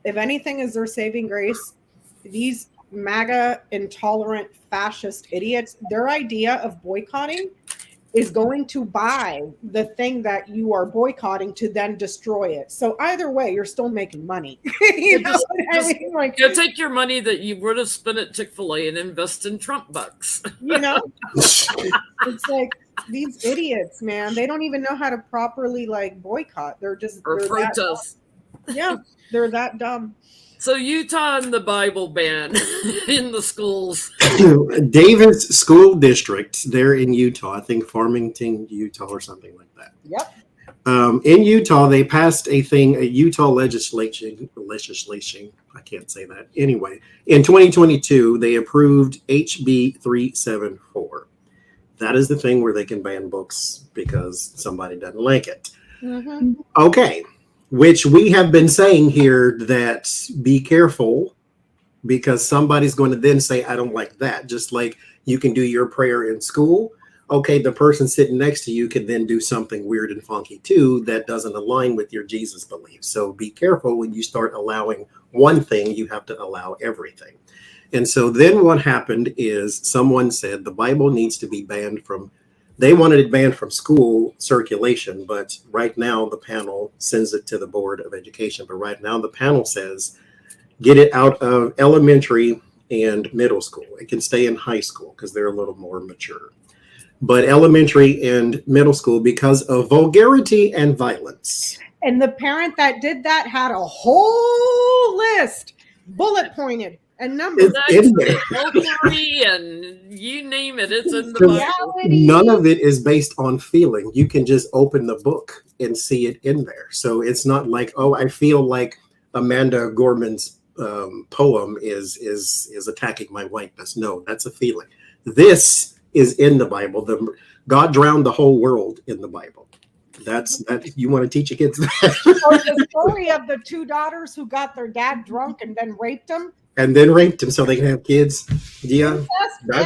if anything is their saving grace, these MAGA intolerant fascist idiots, their idea of boycotting is going to buy the thing that you are boycotting to then destroy it. So either way, you're still making money. Take your money that you would have spent at Chick-fil-A and invest in Trump bucks. It's like these idiots, man. They don't even know how to properly boycott. They're protest. They're that dumb. So Utah and the Bible ban in the schools. Davis School District, they're in Utah, I think Farmington, Utah, or something like that. Yep. In Utah, they passed a Utah legislation. I can't say that. Anyway, in 2022, they approved HB 374. That is the thing where they can ban books because somebody doesn't like it. Mm-hmm. Okay. Which we have been saying here that be careful because somebody's going to then say, I don't like that. Just like you can do your prayer in school. Okay, the person sitting next to you can then do something weird and funky too that doesn't align with your Jesus beliefs. So be careful when you start allowing one thing, you have to allow everything. And so then what happened is someone said the Bible needs to be banned from. They wanted it banned from school circulation, but right now the panel sends it to the Board of Education. But right now the panel says, get it out of elementary and middle school. It can stay in high school because they're a little more mature. But elementary and middle school because of vulgarity and violence. And the parent that did that had a whole list, bullet pointed. And numbers in there. And you name it, it's in the Bible. None of it is based on feeling. You can just open the book and see it in there. So it's not like, oh, I feel like Amanda Gorman's poem is attacking my whiteness. No, that's a feeling. This is in the Bible. God drowned the whole world in the Bible. That's that. You want to teach your kids that? Or the story of the two daughters who got their dad drunk and then raped him. And then raped him so they can have kids. Yeah.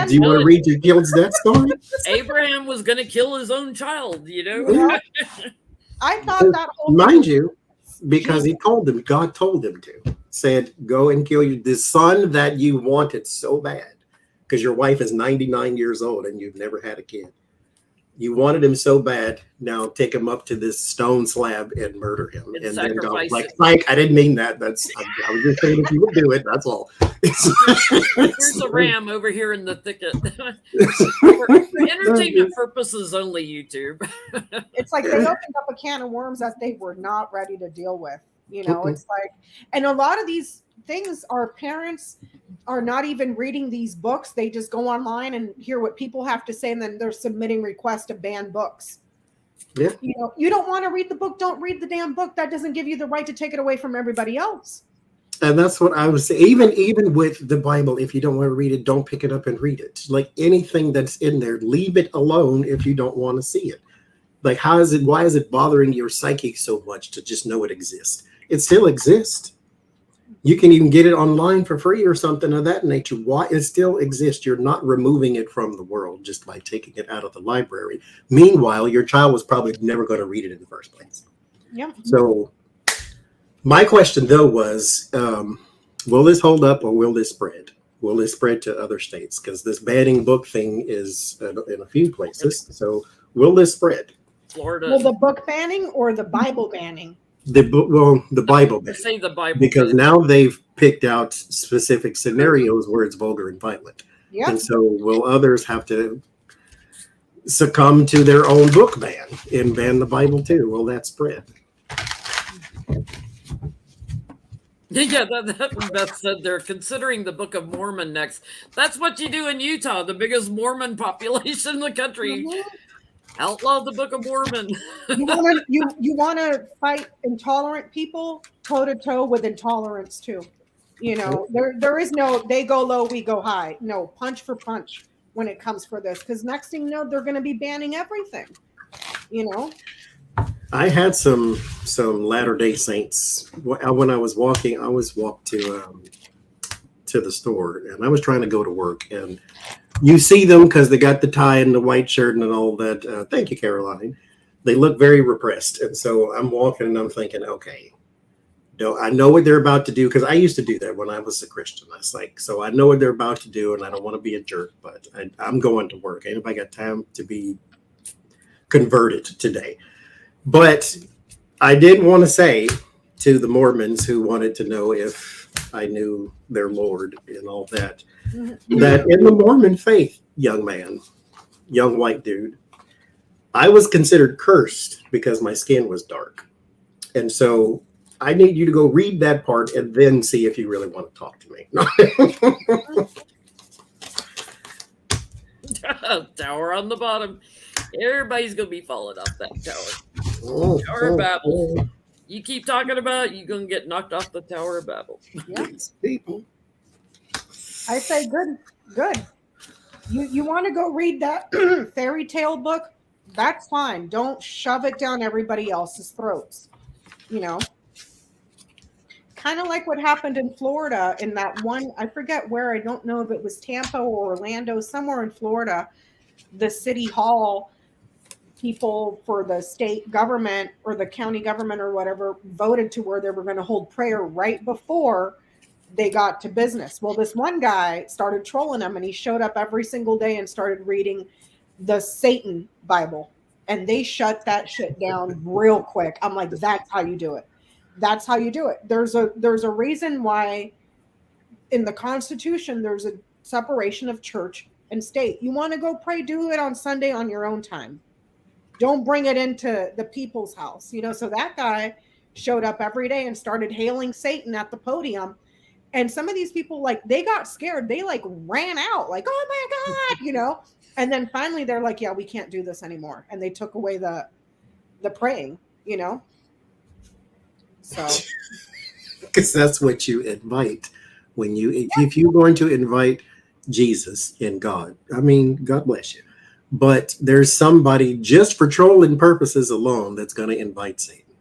Do you want to read your kids that story? Abraham was going to kill his own child, Yeah. I thought that whole mind you, because he told them, God told him to, said, go and kill the son that you wanted so bad because your wife is 99 years old and you've never had a kid. You wanted him so bad. Now take him up to this stone slab and murder him. And then go sacrifice like, it. Mike, I didn't mean that. I was just saying if you would do it, that's all. Here's a ram over here in the thicket. For entertainment purposes only, YouTube. It's like they opened up a can of worms that they were not ready to deal with. You know, it's like, and a lot of these things, our parents are not even reading these books. They just go online and hear what people have to say, and then they're submitting requests to ban books. Yeah. You know, you don't want to read the book, don't read the damn book. That doesn't give you the right to take it away from everybody else. And that's what I was saying. Even with the Bible, if you don't want to read it, don't pick it up and read it. Like anything that's in there, leave it alone if you don't want to see it. Like, why is it bothering your psyche so much to just know it exists? It still exists. You can even get it online for free or something of that nature. Why it still exists? You're not removing it from the world just by taking it out of the library. Meanwhile, your child was probably never going to read it in the first place. Yeah. So my question, though, was, will this hold up or will this spread? Will this spread to other states? Because this banning book thing is in a few places. So will this spread? Florida. Well, the book banning or the Bible banning? The Bible banning. Say the Bible Because banning. now they've picked out specific scenarios where it's vulgar and violent. Yeah. And so will others have to succumb to their own book ban and ban the Bible too? Will that spread? Yeah, Beth said they're considering the Book of Mormon next. That's what you do in Utah, the biggest Mormon population in the country. Outlaw the Book of Mormon. You want to fight intolerant people toe to toe with intolerance too. You know, there is no they go low, we go high. No, punch for punch when it comes for this. Because next thing you know, they're going to be banning everything. You know. I had some Latter-day Saints when I was walking. I was walked to the store, and I was trying to go to work. And you see them because they got the tie and the white shirt and all that. Thank you, Caroline. They look very repressed, and so I'm walking and I'm thinking, okay, I know what they're about to do because I used to do that when I was a Christian. I was like, so I know what they're about to do, and I don't want to be a jerk, but I'm going to work. Anybody got time to be converted today? But I did want to say to the Mormons who wanted to know if I knew their Lord and all that, that in the Mormon faith, young man, young white dude, I was considered cursed because my skin was dark. And so I need you to go read that part and then see if you really want to talk to me. Tower on the bottom. Everybody's going to be falling off that tower. Tower of Babel. You keep talking about it, you're going to get knocked off the Tower of Babel. Yeah. People. I say good. You want to go read that fairy tale book? That's fine. Don't shove it down everybody else's throats. You know, kind of like what happened in Florida in that one, I forget where, I don't know if it was Tampa or Orlando, somewhere in Florida, the city hall people for the state government or the county government or whatever voted to where they were going to hold prayer right before they got to business. Well, this one guy started trolling them, and he showed up every single day and started reading the Satan Bible, and they shut that shit down real quick. I'm like, that's how you do it. That's how you do it. There's a reason why in the Constitution there's a separation of church and state. You want to go pray, do it on Sunday on your own time. Don't bring it into the people's house. You know, so that guy showed up every day and started hailing Satan at the podium. And some of these people, like, they got scared. They like ran out like, oh my God, you know? And then finally they're like, yeah, we can't do this anymore. And they took away the praying, you know? So. Because that's what you invite when if you're going to invite Jesus and God, I mean, God bless you. But there's somebody just for trolling purposes alone that's going to invite Satan.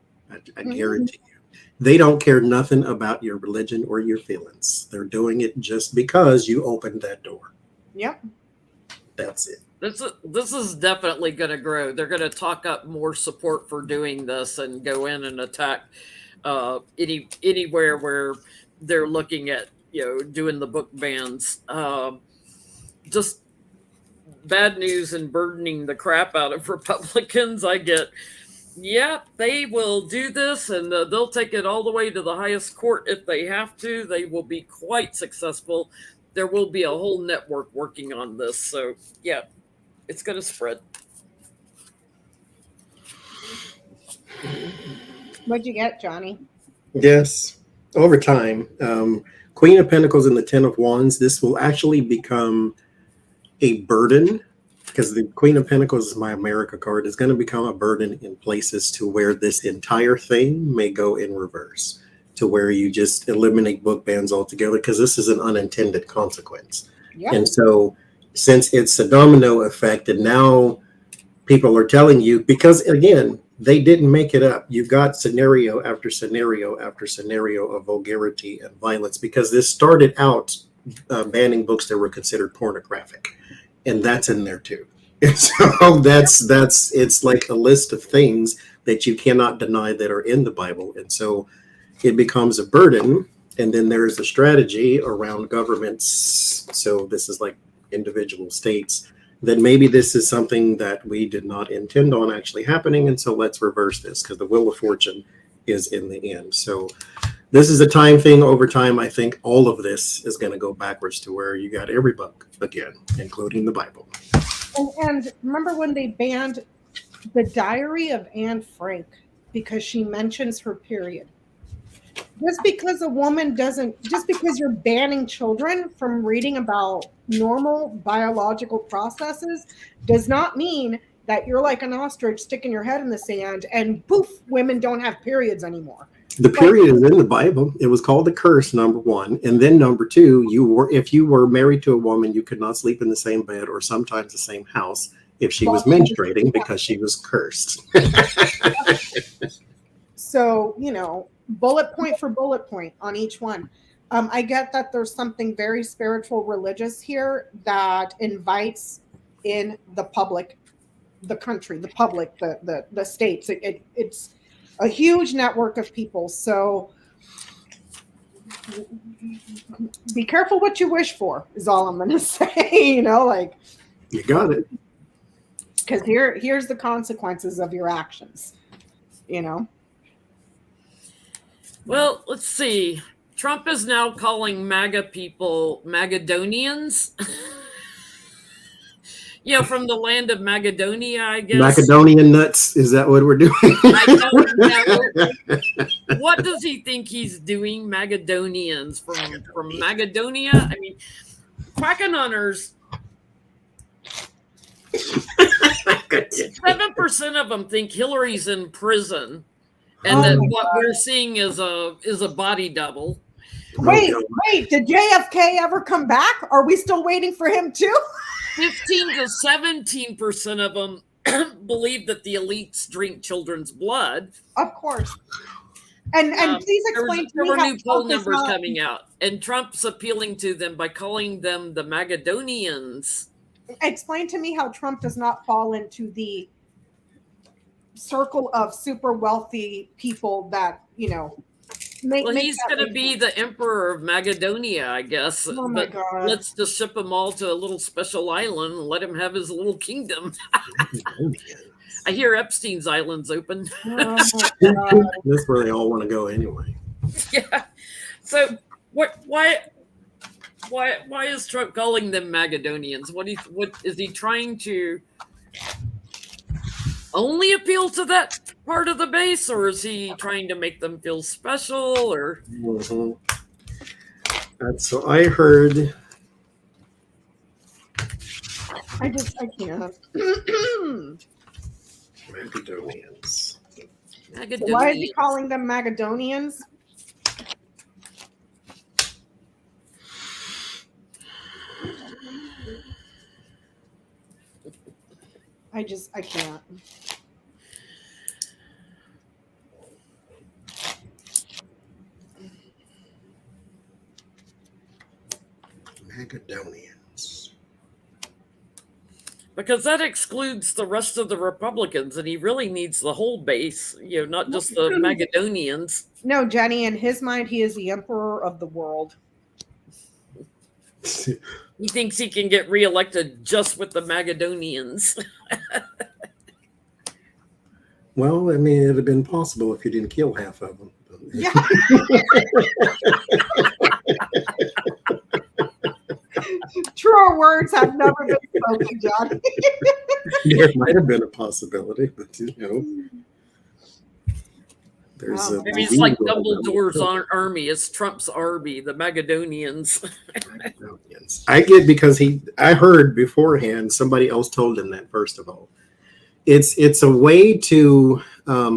I guarantee you. They don't care nothing about your religion or your feelings. They're doing it just because you opened that door. Yep. That's it. This is definitely going to grow. They're going to talk up more support for doing this and go in and attack anywhere where they're looking at, you know, doing the book bans. Just bad news and burdening the crap out of Republicans, I get, yep, they will do this, and they'll take it all the way to the highest court if they have to. They will be quite successful. There will be a whole network working on this. So, yeah, it's going to spread. What'd you get, Johnny? Yes, over time. Queen of Pentacles and the Ten of Wands, this will actually become a burden, because the Queen of Pentacles is my America card, is going to become a burden in places to where this entire thing may go in reverse, to where you just eliminate book bans altogether, because this is an unintended consequence. Yeah. And so since it's a domino effect, and now people are telling you, because again, they didn't make it up. You've got scenario after scenario after scenario of vulgarity and violence, because this started out banning books that were considered pornographic, and that's in there too. And so that's it's like a list of things that you cannot deny that are in the Bible, and so it becomes a burden. And then there's a strategy around governments. So this is like individual states, then maybe this is something that we did not intend on actually happening. And so let's reverse this, because the wheel of fortune is in the end. So this is a time thing. Over time, I think all of this is going to go backwards to where you got every book again, including the Bible. And remember when they banned the Diary of Anne Frank because she mentions her period? Just because a woman doesn't, just because you're banning children from reading about normal biological processes does not mean that you're like an ostrich sticking your head in the sand and poof, women don't have periods anymore. The period is in the Bible. It was called a curse, number one. And then number two, if you were married to a woman, you could not sleep in the same bed or sometimes the same house if she was menstruating, because she was cursed. So, bullet point for bullet point on each one. I get that there's something very spiritual, religious here that invites in the public, the country, the public, the states. It's a huge network of people. So be careful what you wish for is all I'm going to say, you got it. Because here's the consequences of your actions, Well, let's see. Trump is now calling MAGA people Magadonians. From the land of Macedonia, I guess. Macedonian nuts. Is that what we're doing? I don't know. What does he think he's doing? Macedonians from Macedonia? I mean, Quacking Hunters. 7% of them think Hillary's in prison, and that what we're seeing is a body double. Wait, did JFK ever come back? Are we still waiting for him too? 15 to 17% of them believe that the elites drink children's blood. Of course. And please explain to me there were how new poll Trump is numbers not coming out, and Trump's appealing to them by calling them the Magadonians. Explain to me how Trump does not fall into the circle of super wealthy people that, Well, he's going to be the emperor of Macedonia, I guess. Oh my God. Let's just ship him all to a little special island and let him have his little kingdom. I hear Epstein's Island's open. Oh my God. That's where they all want to go anyway. Yeah. So why is Trump calling them Macedonians? What is he trying to only appeal to that part of the base, or is he trying to make them feel special? Or so I heard. I can't. Macedonians. So why is he calling them Macedonians? I can't. Macedonians. Because that excludes the rest of the Republicans, and he really needs the whole base, not just the Macedonians. No, Jenny, in his mind, he is the emperor of the world. He thinks he can get reelected just with the Magadonians. Well, I mean, it'd have been possible if you didn't kill half of them. Yeah. Truer words have never been spoken, John. There might have been a possibility, but there's a Maybe it's like Dumbledore's army. It's Trump's army, the Magadonians. I get because I heard beforehand somebody else told him that. First of all, it's a way to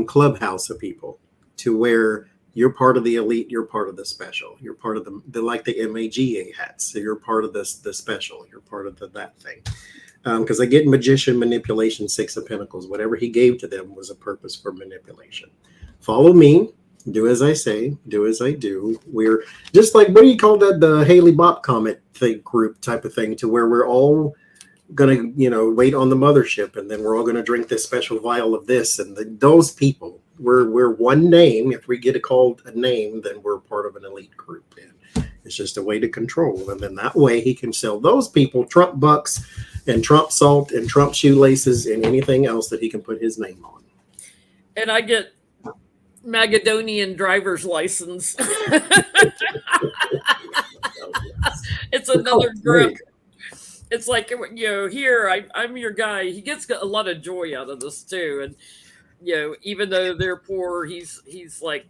clubhouse of people to where you're part of the elite, you're part of the special, you're part of the like the MAGA hats. So you're part of the special, you're part of that thing. Because I get magician, manipulation, Six of Pentacles. Whatever he gave to them was a purpose for manipulation. Follow me, do as I say, do as I do. We're just like, what do you call that? The Haley Bop Comet thing, group type of thing, to where we're all gonna, wait on the mothership, and then we're all gonna drink this special vial of this. And those people, we're one name. If we get called a name, then we're part of an elite group. And it's just a way to control. And then that way he can sell those people Trump bucks and Trump salt and Trump shoelaces and anything else that he can put his name on. And I get Magadonian driver's license. It's another grip. It's like, here, I'm your guy. He gets a lot of joy out of this too. And, even though they're poor, he's like,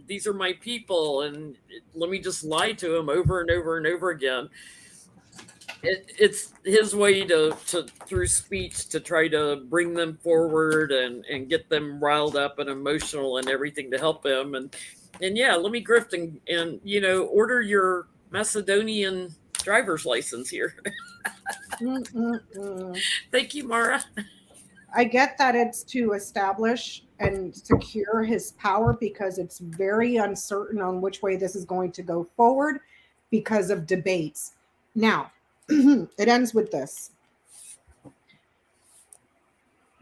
these are my people. And let me just lie to him over and over and over again. It's his way to through speech to try to bring them forward and get them riled up and emotional and everything to help them. And yeah, let me grift and order your Macedonian driver's license here. Thank you, Mara. I get that it's to establish and secure his power because it's very uncertain on which way this is going to go forward because of debates. Now, it ends with this.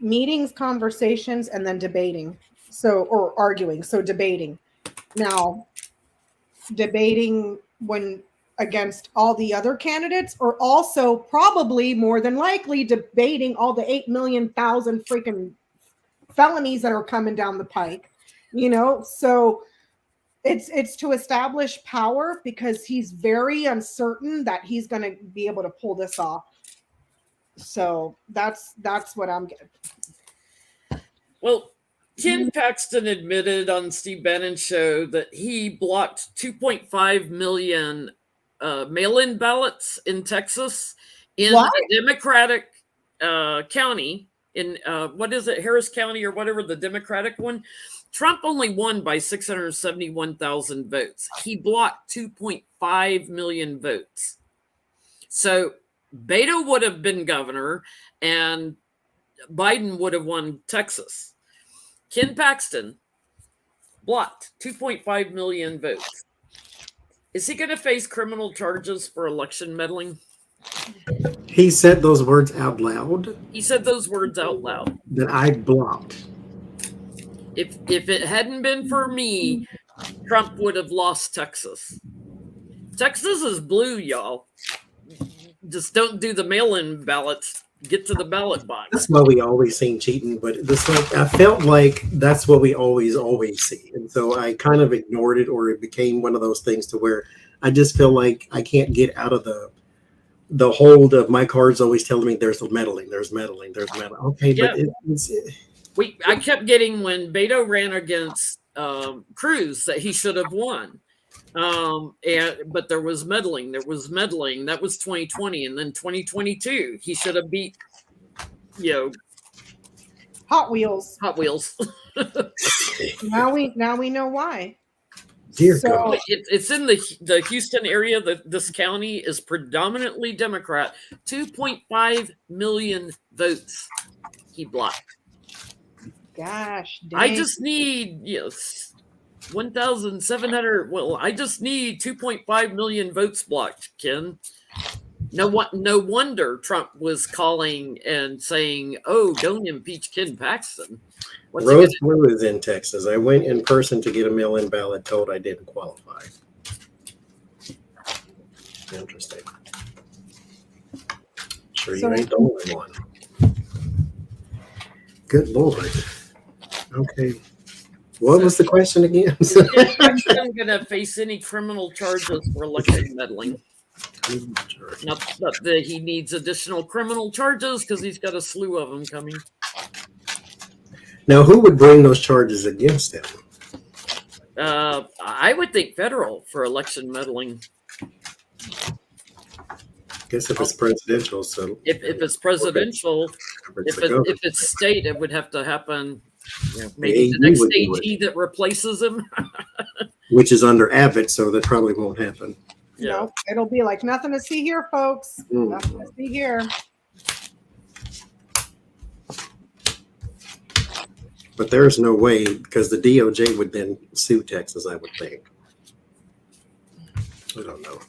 Meetings, conversations, and then debating. Or arguing. So debating. Now, debating when against all the other candidates, or also probably more than likely debating all the 8 million thousand freaking felonies that are coming down the pike, so it's to establish power because he's very uncertain that he's going to be able to pull this off. So that's what I'm getting. Well, Ken Paxton admitted on Steve Bannon's show that he blocked 2.5 million mail-in ballots in Texas in a Democratic county in what is it, Harris County or whatever, the Democratic one. Trump only won by 671,000 votes. He blocked 2.5 million votes. So Beto would have been governor and Biden would have won Texas. Ken Paxton blocked 2.5 million votes. Is he going to face criminal charges for election meddling? He said those words out loud. He said those words out loud. That I blocked. If it hadn't been for me, Trump would have lost Texas. Texas is blue, y'all. Just don't do the mail-in ballots. Get to the ballot box. That's what we always seen cheating, but I felt like that's what we always see. And so I kind of ignored it, or it became one of those things to where I just feel like I can't get out of the hold of my cards always telling me there's meddling. Okay, yeah. But I kept getting when Beto ran against Cruz that he should have won. But there was meddling. That was 2020, and then 2022 he should have beat Hot Wheels. Now we know why. Dear God. It's in the Houston area. This county is predominantly Democrat. 2.5 million votes he blocked. Gosh, dang. I just need 1,700. Well, I just need 2.5 million votes blocked, Ken. No wonder Trump was calling and saying, "Oh, don't impeach Ken Paxton." Rose Blue is in Texas. I went in person to get a mail-in ballot, told I didn't qualify. Interesting. Sure, So- you ain't the only one. Good Lord. Okay. What was the question again? Is Paxton going to face any criminal charges for election meddling? Not that he needs additional criminal charges because he's got a slew of them coming. Now, who would bring those charges against him? I would think federal for election meddling. I guess if it's presidential, so If it's presidential, if it's state, it would have to happen. Maybe the next AG that replaces him, which is under Abbott, so that probably won't happen. Yeah. No, it'll be like nothing to see here, folks. Nothing to see here. But there's no way, because the DOJ would then sue Texas, I would think. I don't know.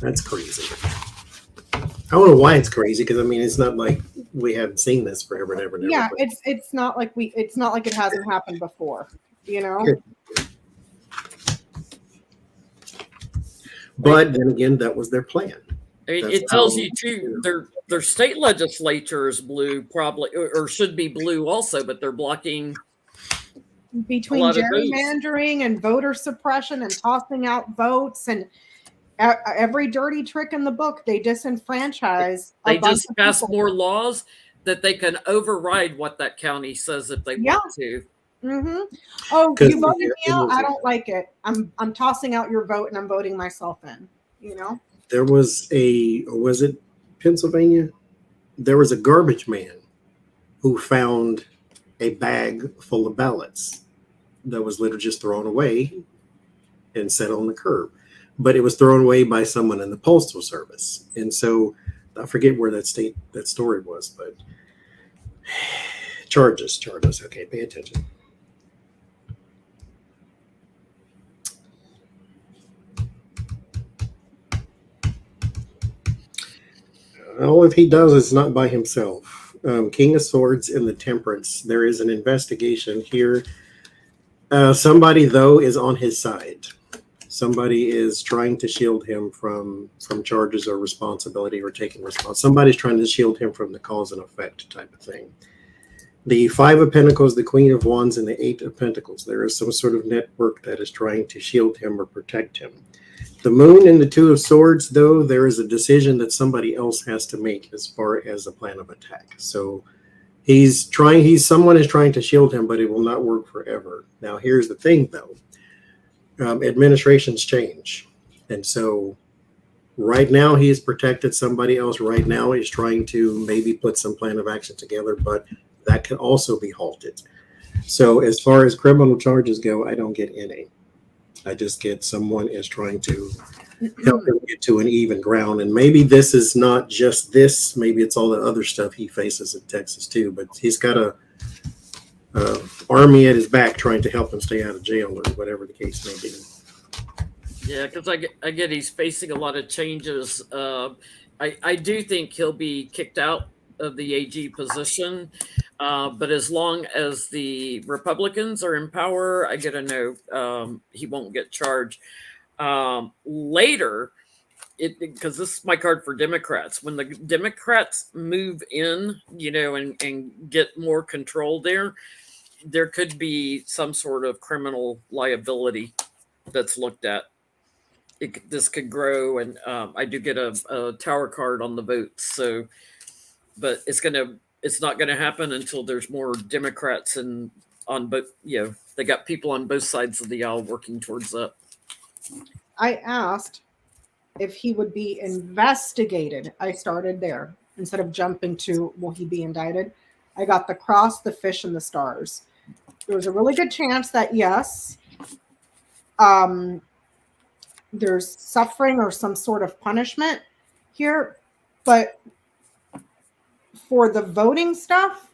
That's crazy. I don't know why it's crazy, because I mean it's not like we haven't seen this forever and ever and ever. Yeah, it's not like it hasn't happened before, you know. But then again, that was their plan. I mean, it tells you too. Their state legislature is blue, probably, or should be blue also, but they're blocking between gerrymandering and voter suppression and tossing out votes and every dirty trick in the book. They disenfranchise. They just pass more laws that they can override what that county says if they want to. Mm-hmm. Oh, you voted me out. I don't like it. I'm tossing out your vote and I'm voting myself in. You know. There was was it Pennsylvania? There was a garbage man who found a bag full of ballots that was literally just thrown away and set on the curb. But it was thrown away by someone in the Postal Service. And so I forget where that story was, but charges. Okay, pay attention. All if he does is not by himself. King of Swords and the Temperance. There is an investigation here. Somebody, though, is on his side. Somebody is trying to shield him from charges or responsibility or taking responsibility. Somebody's trying to shield him from the cause and effect type of thing. The Five of Pentacles, the Queen of Wands, and the Eight of Pentacles. There is some sort of network that is trying to shield him or protect him. The Moon and the Two of Swords, though, there is a decision that somebody else has to make as far as a plan of attack. So someone is trying to shield him, but it will not work forever. Now, here's the thing, though. Administrations change. And so right now he has protected somebody else. Right now he's trying to maybe put some plan of action together, but that can also be halted. So as far as criminal charges go, I don't get any. I just get someone is trying to help him get to an even ground. And maybe this is not just this. Maybe it's all the other stuff he faces in Texas too. But he's got a army at his back trying to help him stay out of jail or whatever the case may be. Yeah, because I get he's facing a lot of changes. I do think he'll be kicked out of the AG position. But as long as the Republicans are in power, I get a no. He won't get charged. Later, because this is my card for Democrats. When the Democrats move in, and get more control there could be some sort of criminal liability that's looked at. This could grow, and I do get a tower card on the votes. So, but it's not gonna happen until there's more Democrats and on both. They got people on both sides of the aisle working towards that. I asked if he would be investigated. I started there instead of jumping to will he be indicted. I got the cross, the fish, and the stars. There was a really good chance that yes, there's suffering or some sort of punishment here, but for the voting stuff,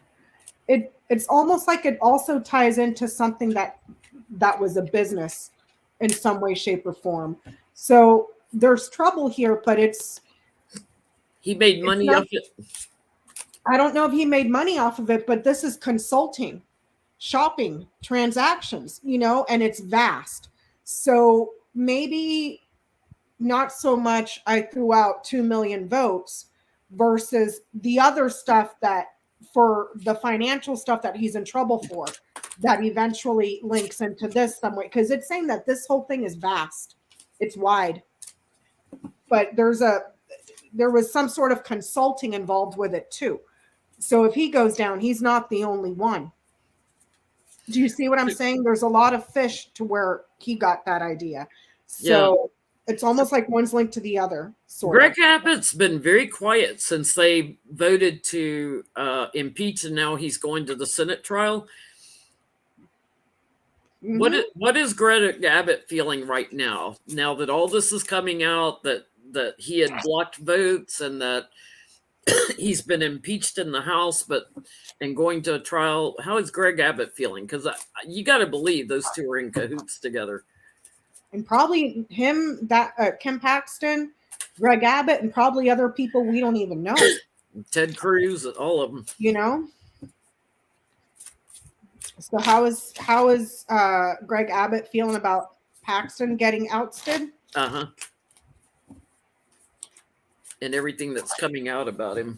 it's almost like it also ties into something that was a business in some way, shape, or form. So there's trouble here, but he made money off it. I don't know if he made money off of it, but this is consulting, shopping, transactions, and it's vast. So maybe not so much I threw out 2 million votes versus the other stuff that for the financial stuff that he's in trouble for that eventually links into this some way. Because it's saying that this whole thing is vast. It's wide. But there was some sort of consulting involved with it too. So if he goes down, he's not the only one. Do you see what I'm saying? There's a lot of fish to where he got that idea. So it's almost like one's linked to the other. Greg Abbott's been very quiet since they voted to impeach, and now he's going to the Senate trial. Mm-hmm. What is Greg Abbott feeling right now? Now that all this is coming out, that he had blocked votes and that he's been impeached in the House, and going to a trial. How is Greg Abbott feeling? Because you got to believe those two are in cahoots together. And probably him, Kim Paxton, Greg Abbott, and probably other people we don't even know. Ted Cruz, all of them. You know. So how is Greg Abbott feeling about Paxton getting ousted? Uh-huh. And everything that's coming out about him.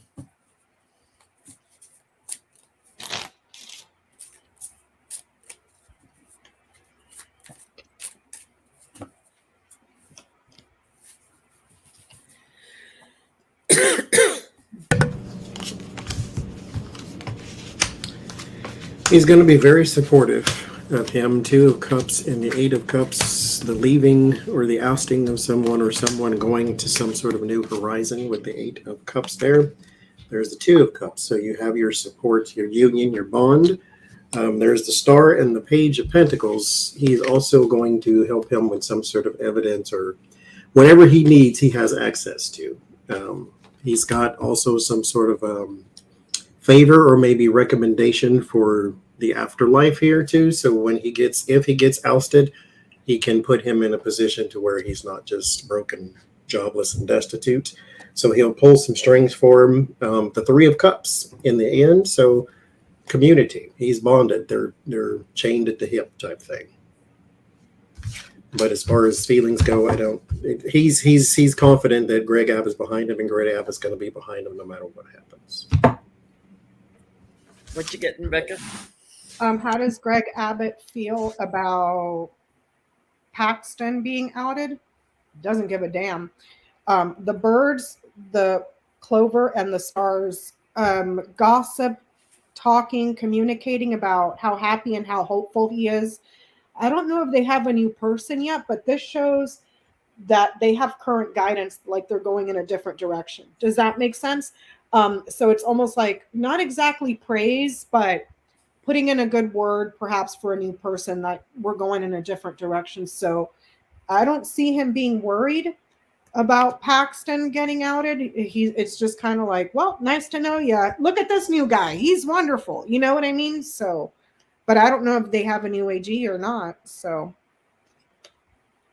He's going to be very supportive of him. 2 of Cups and the 8 of Cups, the leaving or the ousting of someone or someone going to some sort of new horizon with the 8 of Cups there. There's the 2 of Cups. So you have your support, your union, your bond. There's the Star and the Page of Pentacles. He's also going to help him with some sort of evidence or whatever he needs, he has access to. He's got also some sort of favor or maybe recommendation for the afterlife here too. So when if he gets ousted, he can put him in a position to where he's not just broken, jobless, and destitute. So he'll pull some strings for him. The 3 of Cups in the end. So community, he's bonded. They're chained at the hip type thing. But as far as feelings go, he's confident that Greg Abbott is behind him, and Greg Abbott is going to be behind him no matter what happens. What you getting, Becca? How does Greg Abbott feel about Paxton being outed? Doesn't give a damn. The birds, the clover, and the stars gossip, talking, communicating about how happy and how hopeful he is. I don't know if they have a new person yet, but this shows that they have current guidance, like they're going in a different direction. Does that make sense? So it's almost like not exactly praise, but putting in a good word, perhaps for a new person, that we're going in a different direction. So I don't see him being worried about Paxton getting outed. It's just kind of like, well, nice to know you. Look at this new guy. He's wonderful. You know what I mean? So, but I don't know if they have a new AG or not. So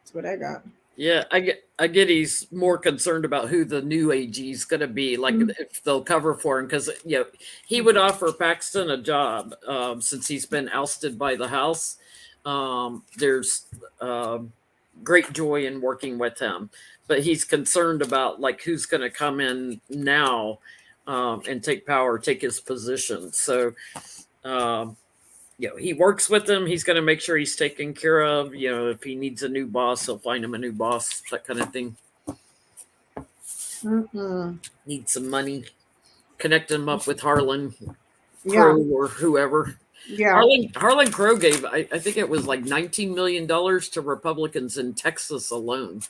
that's what I got. Yeah, I get he's more concerned about who the new AG is going to be, like if they'll cover for him, because he would offer Paxton a job since he's been ousted by the House. There's great joy in working with him, but he's concerned about like who's going to come in now and take power, take his position. So he works with them. He's going to make sure he's taken care of. If he needs a new boss, he'll find him a new boss, that kind of thing. Needs some money. Connect him up with Harlan Crow or whoever. Yeah. Harlan Crow gave, I think it was like $19 million to Republicans in Texas alone.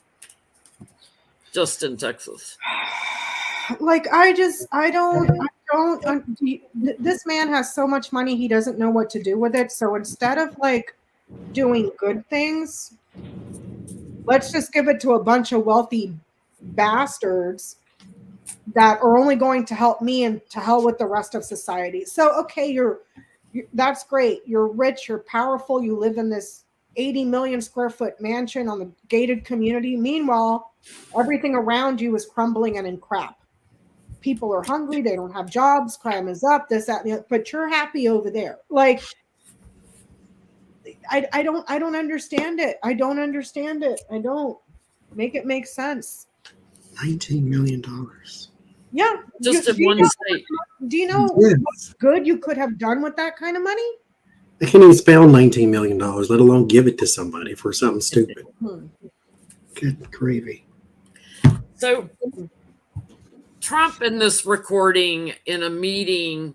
Just in Texas. Like, this man has so much money, he doesn't know what to do with it. So instead of like doing good things, let's just give it to a bunch of wealthy bastards that are only going to help me and to hell with the rest of society. So, okay, that's great. You're rich, you're powerful, you live in this 80 million square foot mansion on the gated community. Meanwhile, everything around you is crumbling and in crap. People are hungry. They don't have jobs. Crime is up. This, that, and the other, but you're happy over there. Like, I don't understand it. I don't understand it. I don't. Make it make sense. $19 million. Yeah. Just in do you one know, state. do you know Yes. what good you could have done with that kind of money? I can't even spell $19 million, let alone give it to somebody for something stupid. Good gravy. So Trump in this recording in a meeting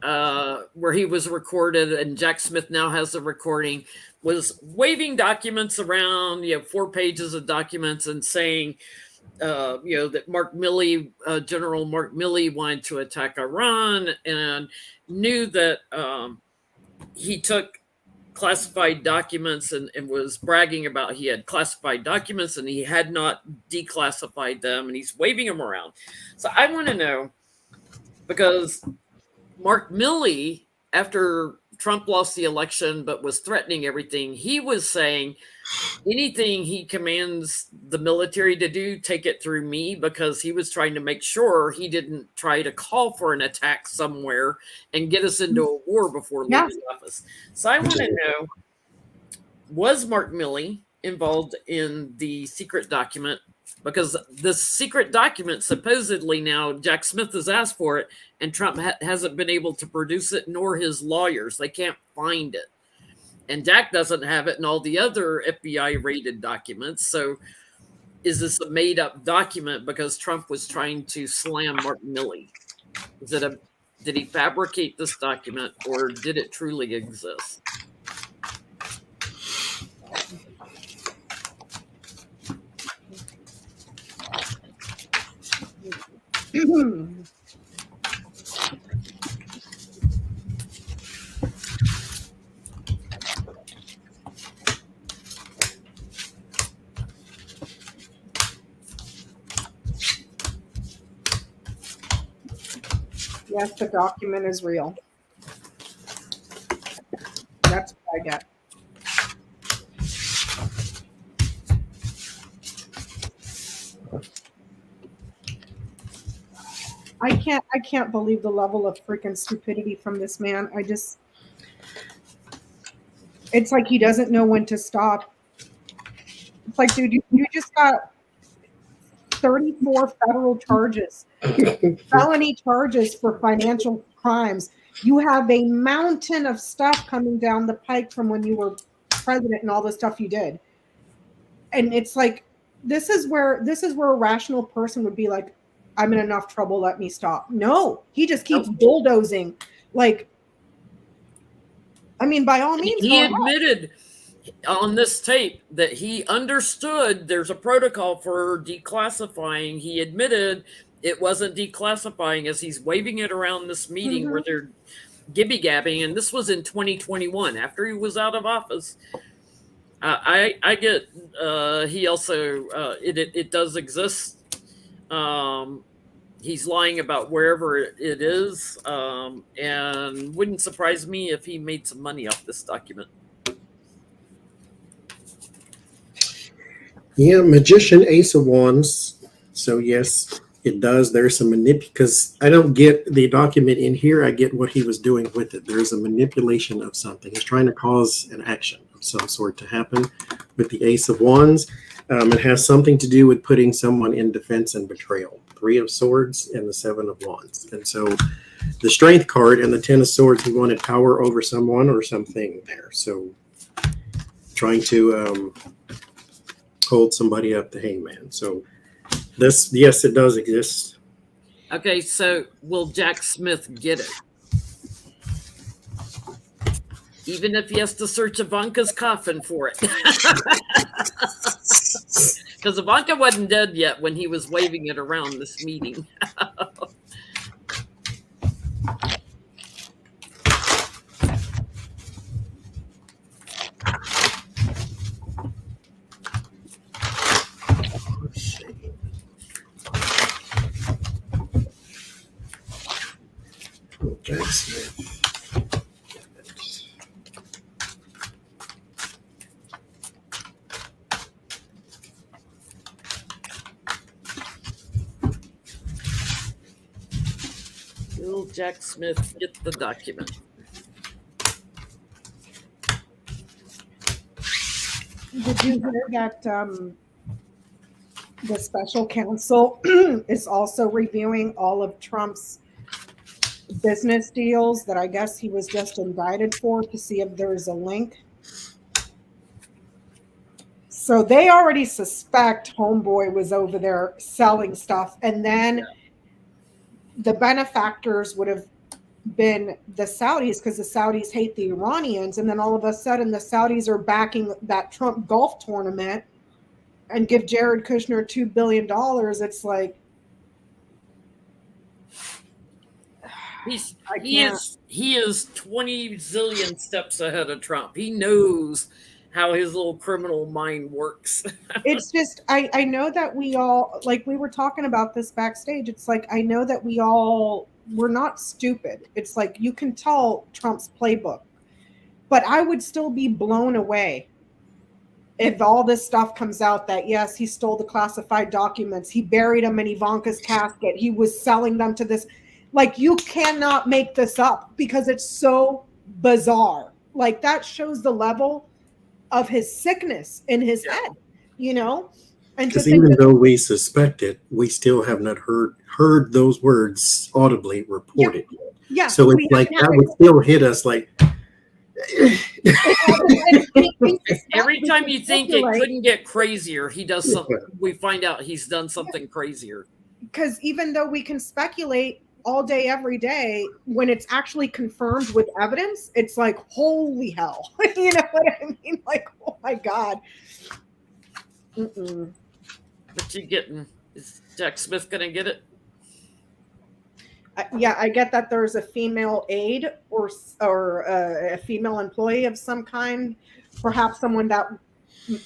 where he was recorded, and Jack Smith now has the recording, was waving documents around, 4 pages of documents, and saying, that Mark Milley, General Mark Milley, wanted to attack Iran and knew that he took classified documents and was bragging about he had classified documents and he had not declassified them, and he's waving them around. So I want to know, because Mark Milley, after Trump lost the election but was threatening everything, he was saying anything he commands the military to do, take it through me, because he was trying to make sure he didn't try to call for an attack somewhere and get us into a war before leaving office. So I want to know, was Mark Milley involved in the secret document? Because this secret document, supposedly now Jack Smith has asked for it, and Trump hasn't been able to produce it, nor his lawyers. They can't find it. And Jack doesn't have it, and all the other FBI rated documents. So is this a made up document because Trump was trying to slam Mark Milley? Did he fabricate this document, or did it truly exist? Yes, the document is real. That's what I get. I can't believe the level of freaking stupidity from this man. It's like he doesn't know when to stop. It's like, dude, you just got 34 federal charges, felony charges for financial crimes. You have a mountain of stuff coming down the pike from when you were president and all the stuff you did. And it's like, this is where a rational person would be like, I'm in enough trouble, let me stop. No, he just keeps bulldozing. Like, I mean, by all means, he admitted on this tape that he understood there's a protocol for declassifying. He admitted it wasn't declassifying as he's waving it around this meeting where they're gibby-gabbing. And this was in 2021, after he was out of office. I get he also, it does exist. He's lying about wherever it is, and wouldn't surprise me if he made some money off this document. Yeah, magician, ace of wands. So yes, it does. There's some because I don't get the document in here. I get what he was doing with it. There's a manipulation of something. He's trying to cause an action of some sort to happen with the ace of wands. It has something to do with putting someone in defense and betrayal. 3 of swords and the 7 of wands. And so the strength card and the 10 of swords, he wanted power over someone or something there. So trying to hold somebody up to hangman. So this, yes, it does exist. Okay, so will Jack Smith get it? Even if he has to search Ivanka's coffin for it. Because Ivanka wasn't dead yet when he was waving it around this meeting. Jack Smith. Will Jack Smith get the document? Did you hear that the special counsel is also reviewing all of Trump's business deals that I guess he was just indicted for to see if there's a link. So they already suspect Homeboy was over there selling stuff, and then the benefactors would have been the Saudis because the Saudis hate the Iranians, and then all of a sudden the Saudis are backing that Trump golf tournament and give Jared Kushner $2 billion. It's like he is 20 zillion steps ahead of Trump. He knows how his little criminal mind works. It's just I know that we all, like, we were talking about this backstage. It's like I know that we're not stupid. It's like you can tell Trump's playbook, but I would still be blown away if all this stuff comes out that yes, he stole the classified documents, he buried them in Ivanka's casket, he was selling them to this. Like, you cannot make this up because it's so bizarre. Like, that shows the level of his sickness in his head, you know? And because even though we suspect it, we still have not heard those words audibly reported. Yeah. So it's like that would still hit us like. Every time you think it couldn't get crazier, he does something. We find out he's done something crazier. Because even though we can speculate all day, every day, when it's actually confirmed with evidence, it's like, holy hell. You know what I mean? Like, oh my God. What you getting? Is Jack Smith going to get it? Yeah, I get that there's a female aide or a female employee of some kind, perhaps someone that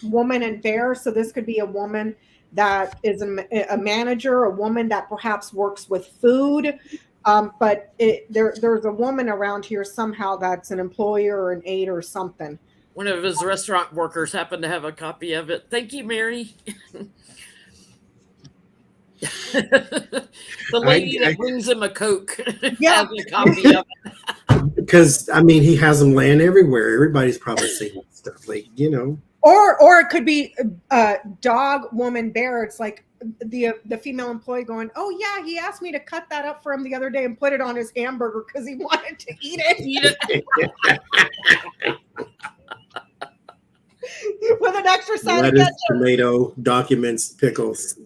woman and bear. So this could be a woman that is a manager, a woman that perhaps works with food. But there's a woman around here somehow that's an employer or an aide or something. One of his restaurant workers happened to have a copy of it. Thank you, Mary. The lady that brings him a Coke has a copy of it. Because, I mean, he has them laying everywhere. Everybody's probably seeing stuff, like, you know. Or it could be dog, woman, bear. It's like the female employee going, oh, yeah, he asked me to cut that up for him the other day and put it on his hamburger because he wanted to eat it. With an extra side of ketchup. Tomato, documents, pickles.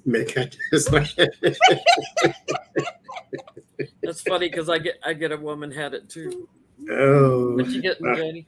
That's funny because I get a woman had it too. Oh. What you getting, Jenny?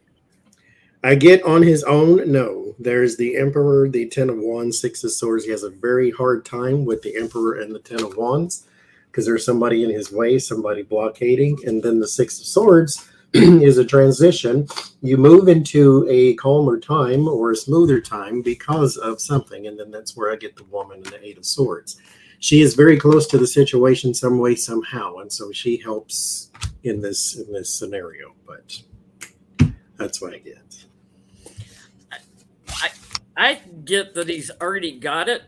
I get on his own. No, there's the Emperor, the Ten of Wands, Six of Swords. He has a very hard time with the Emperor and the Ten of Wands because there's somebody in his way, somebody blockading. And then the Six of Swords is a transition. You move into a calmer time or a smoother time because of something. And then that's where I get the woman and the Eight of Swords. She is very close to the situation some way, somehow. And so she helps in this scenario. But that's what I get. I get that he's already got it,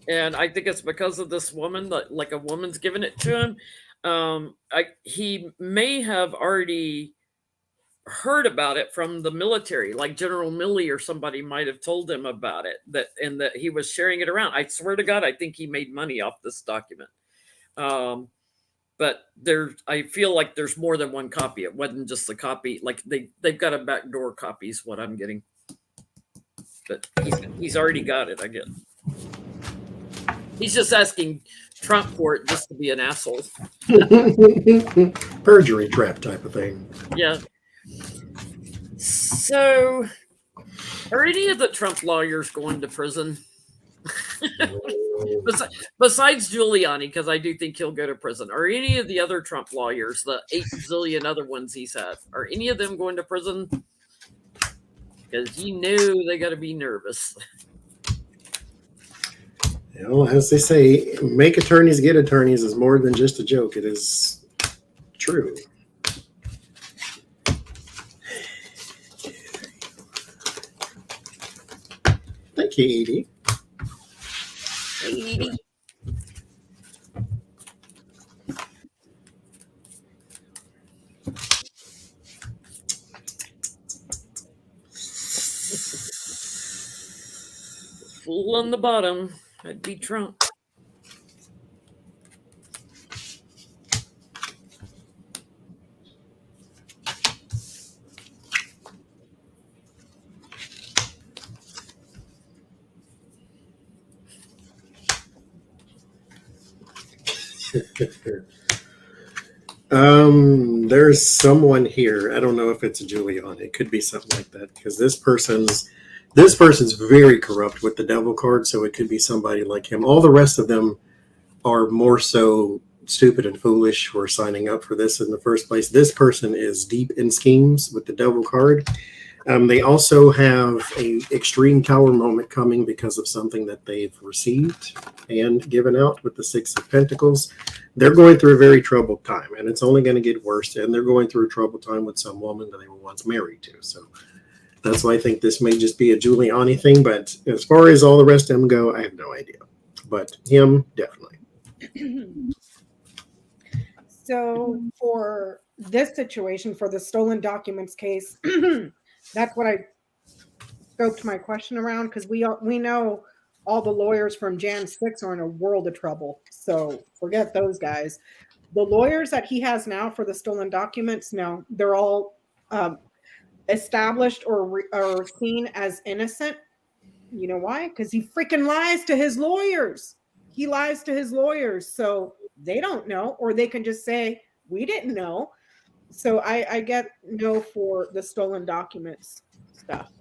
and I think it's because of this woman, like a woman's giving it to him. He may have already heard about it from the military, like General Milley or somebody might have told him about it, and that he was sharing it around. I swear to God, I think he made money off this document. But I feel like there's more than one copy. It wasn't just the copy. Like they've got a backdoor copy is what I'm getting. But he's already got it, I guess. He's just asking Trump for it just to be an asshole. Perjury trap type of thing. Yeah. So, are any of the Trump lawyers going to prison? Besides Giuliani, because I do think he'll go to prison. Are any of the other Trump lawyers, the 8 zillion other ones he's had, are any of them going to prison? Because they got to be nervous. Well, as they say, make attorneys get attorneys is more than just a joke. It is true. Thank you, Edie. Hey, Edie. Full on the bottom. I'd be Trump. There's someone here. I don't know if it's a Giuliani. It could be something like that because this person's very corrupt with the devil card. So it could be somebody like him. All the rest of them are more so stupid and foolish for signing up for this in the first place. This person is deep in schemes with the devil card. They also have a extreme tower moment coming because of something that they've received and given out with the Six of Pentacles. They're going through a very troubled time, and it's only going to get worse. And they're going through a troubled time with some woman that they were once married to. So that's why I think this may just be a Giuliani thing. But as far as all the rest of them go, I have no idea. But him, definitely. So for this situation, for the stolen documents case, that's what I scoped my question around, because we know all the lawyers from Jan 6 are in a world of trouble. So forget those guys. The lawyers that he has now for the stolen documents, no, they're all established or seen as innocent. You know why? Because he freaking lies to his lawyers. He lies to his lawyers. So they don't know, or they can just say, we didn't know. So I get no for the stolen documents stuff.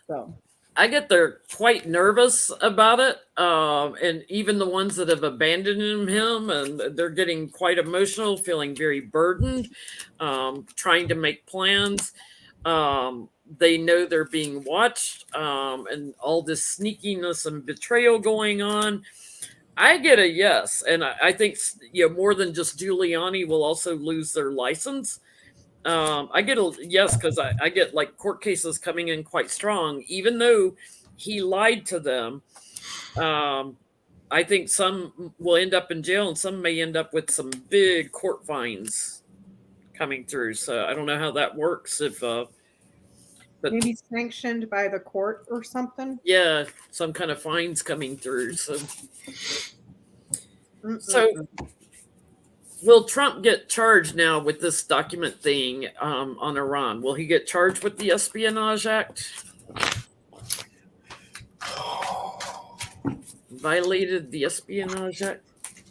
So I get they're quite nervous about it, and even the ones that have abandoned him, and they're getting quite emotional, feeling very burdened, trying to make plans. They know they're being watched, and all this sneakiness and betrayal going on. I get a yes, and I think more than just Giuliani will also lose their license. I get a yes because I get like court cases coming in quite strong, even though he lied to them. I think some will end up in jail, and some may end up with some big court fines coming through. So I don't know how that works. But maybe sanctioned by the court or something. Yeah, some kind of fines coming through. So will Trump get charged now with this document thing on Iran? Will he get charged with the Espionage Act? Violated the Espionage Act?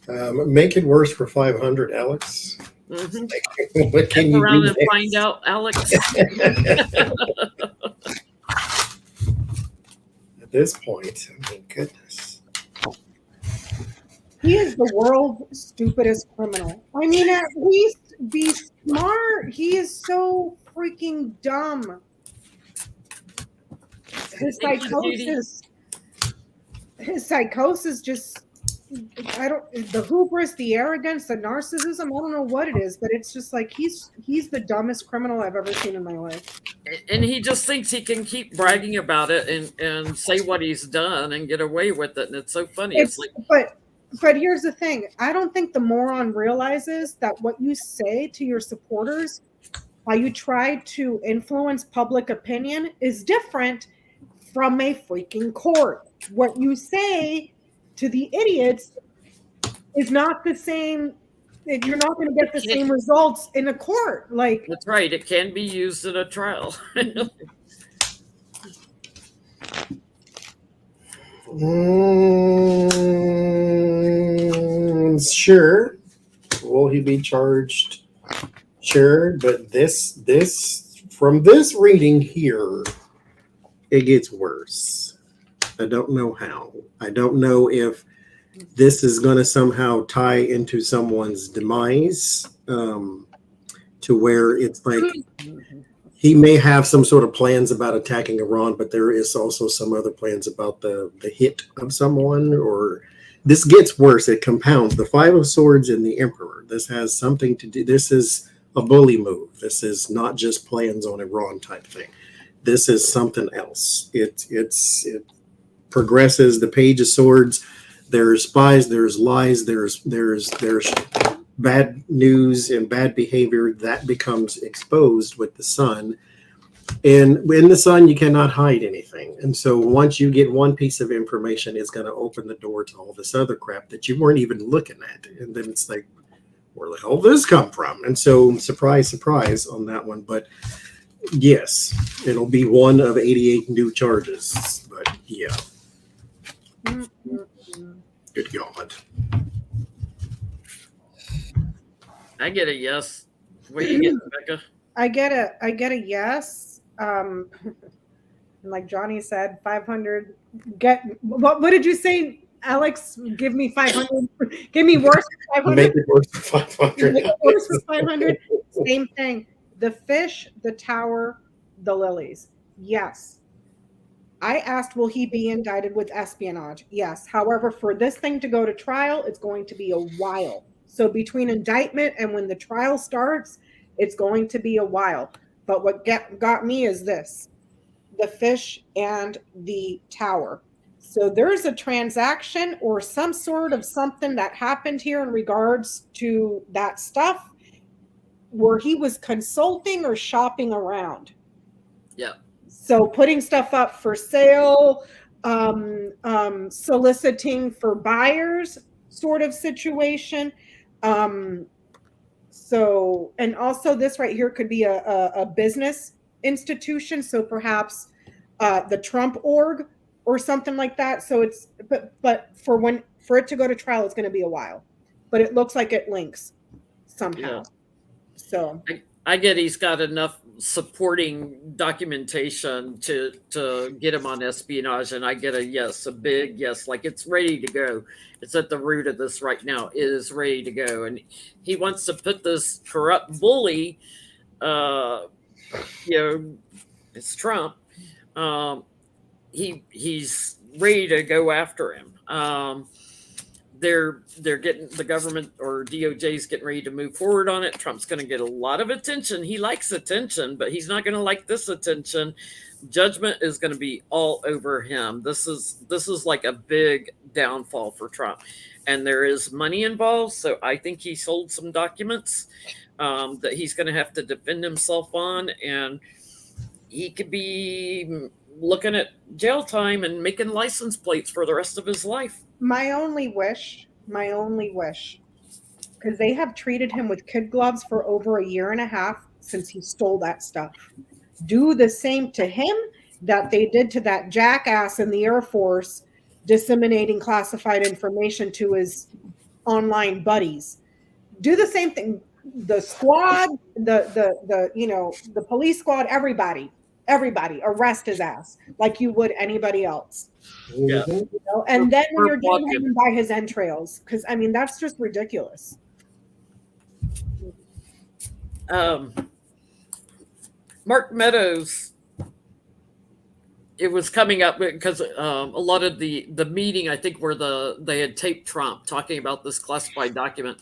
Make it worse for 500, Alex. Mm-hmm. What can you around do and next? find out, Alex. At this point, I mean, goodness. He is the world's stupidest criminal. I mean, at least be smart. He is so freaking dumb. His psychosis just, the hubris, the arrogance, the narcissism, I don't know what it is, but it's just like he's the dumbest criminal I've ever seen in my life. And he just thinks he can keep bragging about it and say what he's done and get away with it. And it's so funny. But here's the thing. I don't think the moron realizes that what you say to your supporters, how you try to influence public opinion, is different from a freaking court. What you say to the idiots is not the same. You're not going to get the same results in a court. Like, that's right. It can be used in a trial. Sure. Will he be charged? Sure. But from this reading here, it gets worse. I don't know how. I don't know if this is going to somehow tie into someone's demise, to where it's like he may have some sort of plans about attacking Iran, but there is also some other plans about the hit of someone, or this gets worse. It compounds. The Five of Swords and the Emperor. This has something to do. This is a bully move. This is not just plans on Iran type thing. This is something else. It progresses. The Page of Swords. There's spies. There's lies. There's bad news and bad behavior that becomes exposed with the Sun. And in the sun, you cannot hide anything. And so once you get one piece of information, it's going to open the door to all this other crap that you weren't even looking at. And then it's like, where the hell did this come from? And so surprise, surprise on that one. But yes, it'll be one of 88 new charges. But yeah. Good God. I get a yes. What do you get, Becca? I get a yes. And like Johnny said, 500. What did you say, Alex? Give me 500. Give me worse for 500. Make it worse for 500. Make it worse for 500. Same thing. The fish, the tower, the lilies. Yes. I asked, will he be indicted with espionage? Yes. However, for this thing to go to trial, it's going to be a while. So between indictment and when the trial starts, it's going to be a while. But what got me is this, the fish and the tower. So there's a transaction or some sort of something that happened here in regards to that stuff where he was consulting or shopping around. Yeah. So putting stuff up for sale, soliciting for buyers sort of situation. So, and also this right here could be a business institution. So perhaps the Trump org or something like that. So it's, but for it to go to trial, it's going to be a while, but it looks like it links somehow. Yeah. So I get he's got enough supporting documentation to get him on espionage, and I get a yes, a big yes, like it's ready to go. It's at the root of this right now. It is ready to go, and he wants to put this corrupt bully, it's Trump. He's ready to go after him. They're getting, the government or DOJ is getting ready to move forward on it. Trump's going to get a lot of attention. He likes attention, but he's not going to like this attention. Judgment is going to be all over him. This is like a big downfall for Trump, and there is money involved. So I think he sold some documents that he's going to have to defend himself on, and he could be looking at jail time and making license plates for the rest of his life. My only wish, because they have treated him with kid gloves for over a year and a half since he stole that stuff. Do the same to him that they did to that jackass in the Air Force disseminating classified information to his online buddies. Do the same thing. The squad, the police squad, everybody arrest his ass like you would anybody else. Yeah. You know? And then when you're getting him by his entrails, because I mean that's just ridiculous. Mark Meadows, it was coming up because a lot of the meeting, I think, where they had taped Trump talking about this classified document.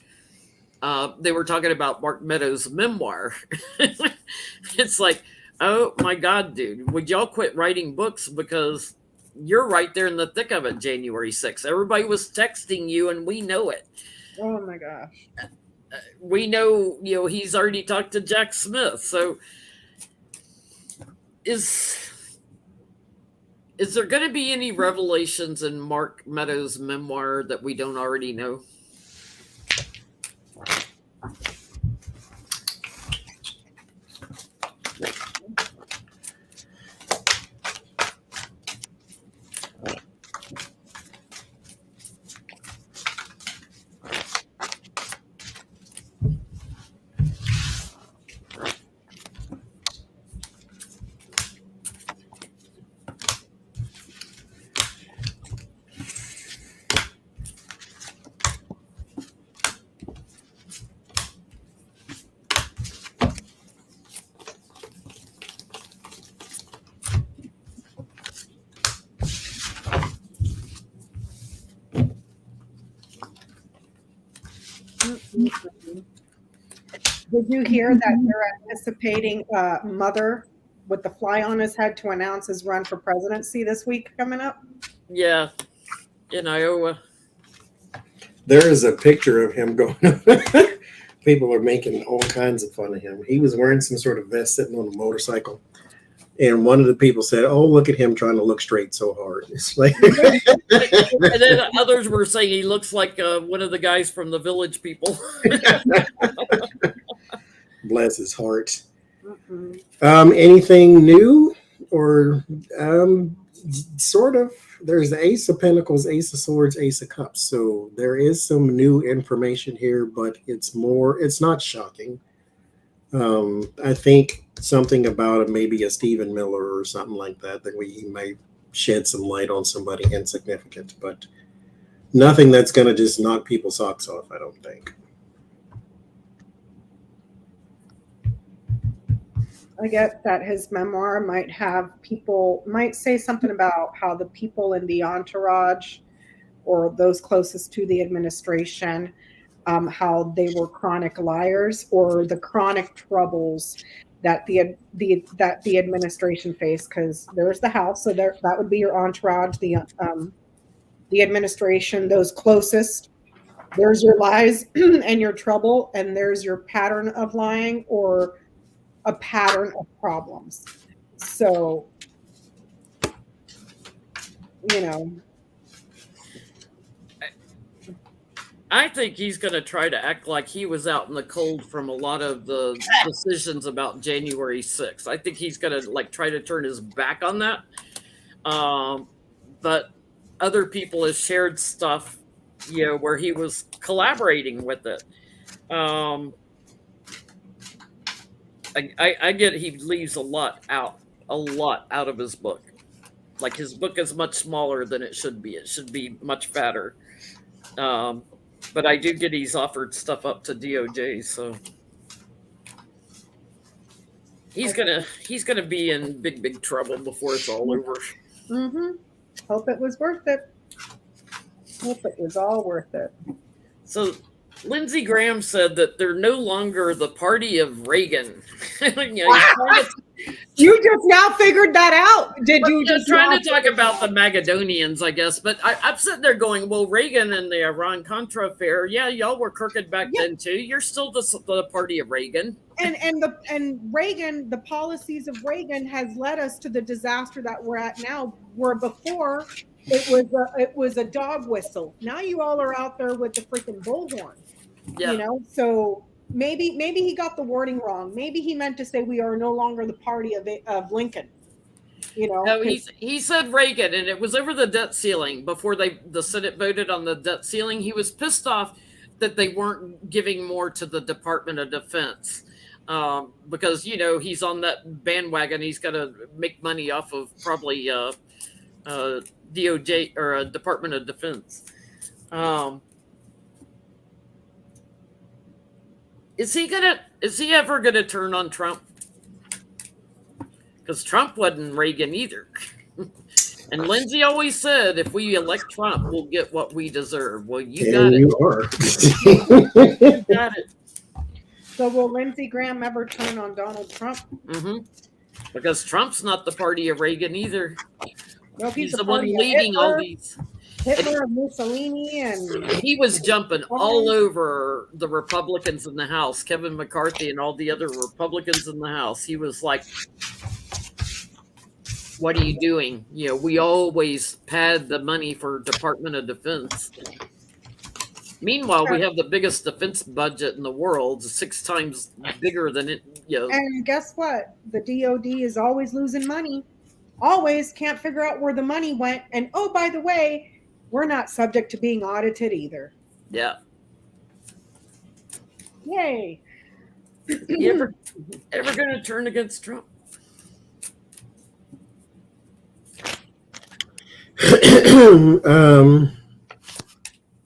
They were talking about Mark Meadows' memoir. It's like, oh my God, dude, would y'all quit writing books, because you're right there in the thick of it. January 6th, everybody was texting you, and we know it. Oh my gosh. We know, he's already talked to Jack Smith. So is there going to be any revelations in Mark Meadows' memoir that we don't already know? Did you hear that they're anticipating Mother with the fly on his head to announce his run for presidency this week coming up? Yeah, in Iowa. There is a picture of him going. People are making all kinds of fun of him. He was wearing some sort of vest sitting on a motorcycle. And one of the people said, "Oh, look at him trying to look straight so hard." It's like, And then others were saying he looks like one of the guys from the Village People. bless his heart. Mm-mm. Anything new or sort of? There's the Ace of Pentacles, Ace of Swords, Ace of Cups. So there is some new information here, but it's not shocking. I think something about maybe a Stephen Miller or something like that he may shed some light on somebody insignificant, but nothing that's going to just knock people's socks off, I don't think. I get that his memoir might say something about how the people in the entourage or those closest to the administration, how they were chronic liars or the chronic troubles that the administration faced. Because there's the house, so that would be your entourage, the administration, those closest. There's your lies and your trouble, and there's your pattern of lying or a pattern of problems. So, I think he's going to try to act like he was out in the cold from a lot of the decisions about January 6th. I think he's going to try to turn his back on that. But other people have shared stuff, where he was collaborating with it. I get he leaves a lot out of his book. Like his book is much smaller than it should be. It should be much fatter. But I do get he's offered stuff up to DOJ, so he's gonna be in big trouble before it's all over. Mm-hmm. Hope it was worth it. Hope it was all worth it. So Lindsey Graham said that they're no longer the party of Reagan. You just now figured that out. Did you just trying to talk about the Magadonians, I guess? But I'm sitting there going, well, Reagan and the Iran-Contra affair, yeah, y'all were crooked back then too. You're still the party of Reagan. And Reagan, the policies of Reagan has led us to the disaster that we're at now. Where before it was a dog whistle. Now you all are out there with the freaking bullhorn. Yeah. So maybe he got the wording wrong. Maybe he meant to say we are no longer the party of Lincoln. No, he said Reagan, and it was over the debt ceiling before the Senate voted on the debt ceiling. He was pissed off that they weren't giving more to the Department of Defense because he's on that bandwagon. He's got to make money off of probably DOJ or Department of Defense. Is he ever gonna turn on Trump? Because Trump wasn't Reagan either. And Lindsey always said, if we elect Trump, we'll get what we deserve. Well, you got it. You are. You got it. So will Lindsey Graham ever turn on Donald Trump? Mm-hmm. Because Trump's not the party of Reagan either. No, he's the one leading all these. Hitler and Mussolini, and he was jumping all over the Republicans in the House, Kevin McCarthy and all the other Republicans in the House. He was like, what are you doing? We always pad the money for Department of Defense. Meanwhile, we have the biggest defense budget in the world, 6 times bigger than it. And guess what? The DOD is always losing money. Always can't figure out where the money went. And oh, by the way, we're not subject to being audited either. Yeah. Yay. You ever going to turn against Trump?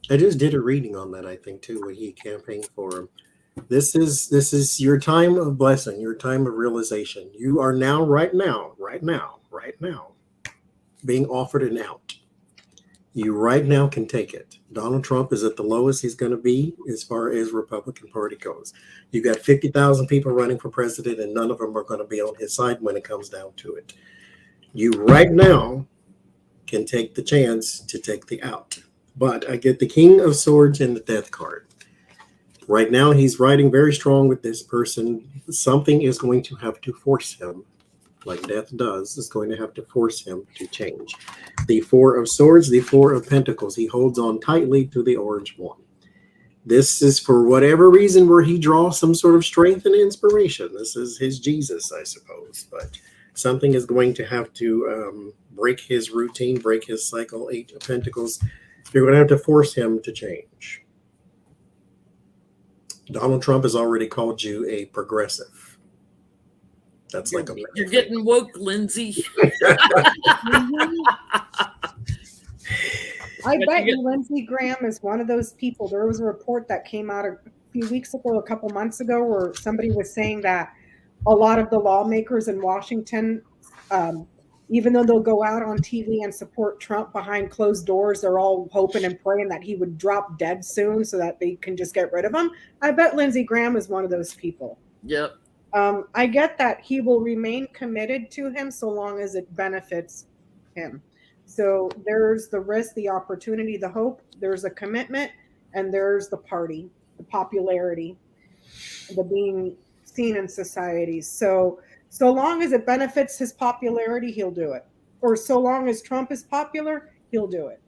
I just did a reading on that, I think, too, when he campaigned for him. This is your time of blessing, your time of realization. You are now, right now, being offered an out. You right now can take it. Donald Trump is at the lowest he's going to be as far as Republican Party goes. You got 50,000 people running for president, and none of them are going to be on his side when it comes down to it. You right now can take the chance to take the out. But I get the King of Swords and the Death card. Right now, he's riding very strong with this person. Something is going to have to force him like death does, is going to have to force him to change. The Four of Swords, the Four of Pentacles. He holds on tightly to the orange one. This is for whatever reason where he draws some sort of strength and inspiration. This is his Jesus, I suppose. But something is going to have to break his routine, break his cycle. Eight of Pentacles. You're going to have to force him to change. Donald Trump has already called you a progressive. That's like a... You're getting woke, Lindsay. I bet you Lindsey Graham is one of those people. There was a report that came out a few weeks ago, a couple months ago, where somebody was saying that a lot of the lawmakers in Washington, even though they'll go out on TV and support Trump behind closed doors, they're all hoping and praying that he would drop dead soon so that they can just get rid of him. I bet Lindsey Graham is one of those people. Yep. I get that he will remain committed to him so long as it benefits him. So there's the risk, the opportunity, the hope, there's a commitment, and there's the party, the popularity, the being seen in society. So long as it benefits his popularity, he'll do it. Or so long as Trump is popular, he'll do it.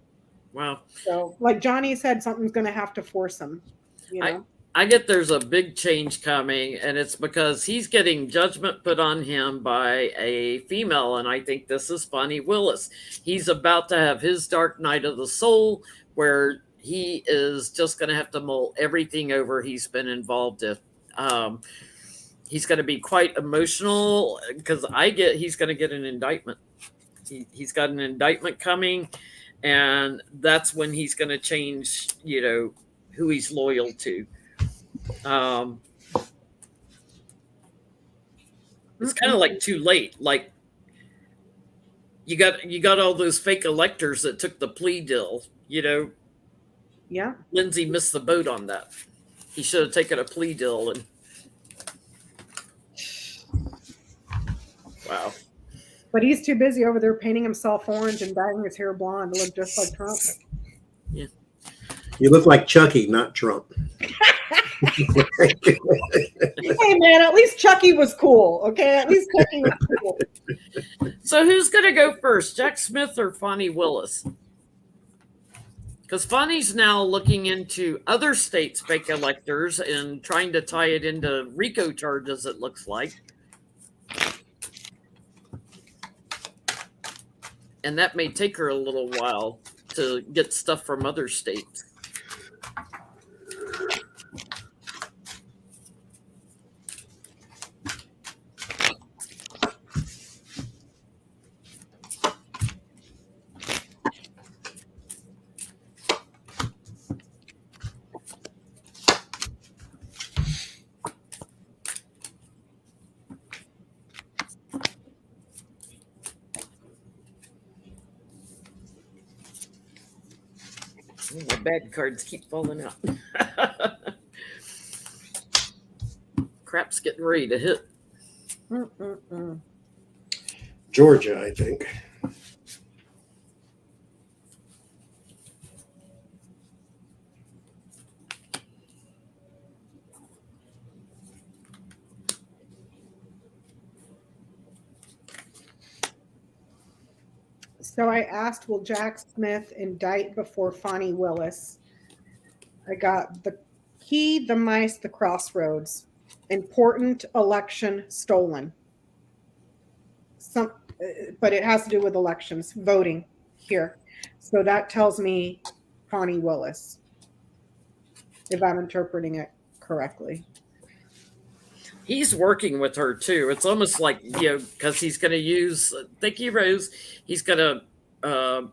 Wow. So like Johnny said, something's going to have to force him, you know? I get there's a big change coming, and it's because he's getting judgment put on him by a female, and I think this is Fani Willis. He's about to have his dark night of the soul, where he is just going to have to mull everything over he's been involved in. He's going to be quite emotional because he's going to get an indictment. He's got an indictment coming, and that's when he's going to change, who he's loyal to. It's kind of like too late. Like you got all those fake electors that took the plea deal, Yeah. Lindsay missed the boat on that. He should have taken a plea deal and wow. But he's too busy over there painting himself orange and dyeing his hair blonde to look just like Trump. Yeah. You look like Chucky, not Trump. Hey man, at least Chucky was cool. Okay, at least Chucky was cool. So who's gonna go first, Jack Smith or Fani Willis? Because Fani's now looking into other states' fake electors and trying to tie it into RICO charges, it looks like. And that may take her a little while to get stuff from other states. My bad cards keep falling out. Crap's getting ready to hit. Georgia, I think. So I asked, will Jack Smith indict before Fani Willis? I got the key, the mice, the crossroads. Important election stolen. But it has to do with elections, voting here. So that tells me Fani Willis, if I'm interpreting it correctly. He's working with her too. It's almost like, because he's going to use, thank you, Rose. He's going to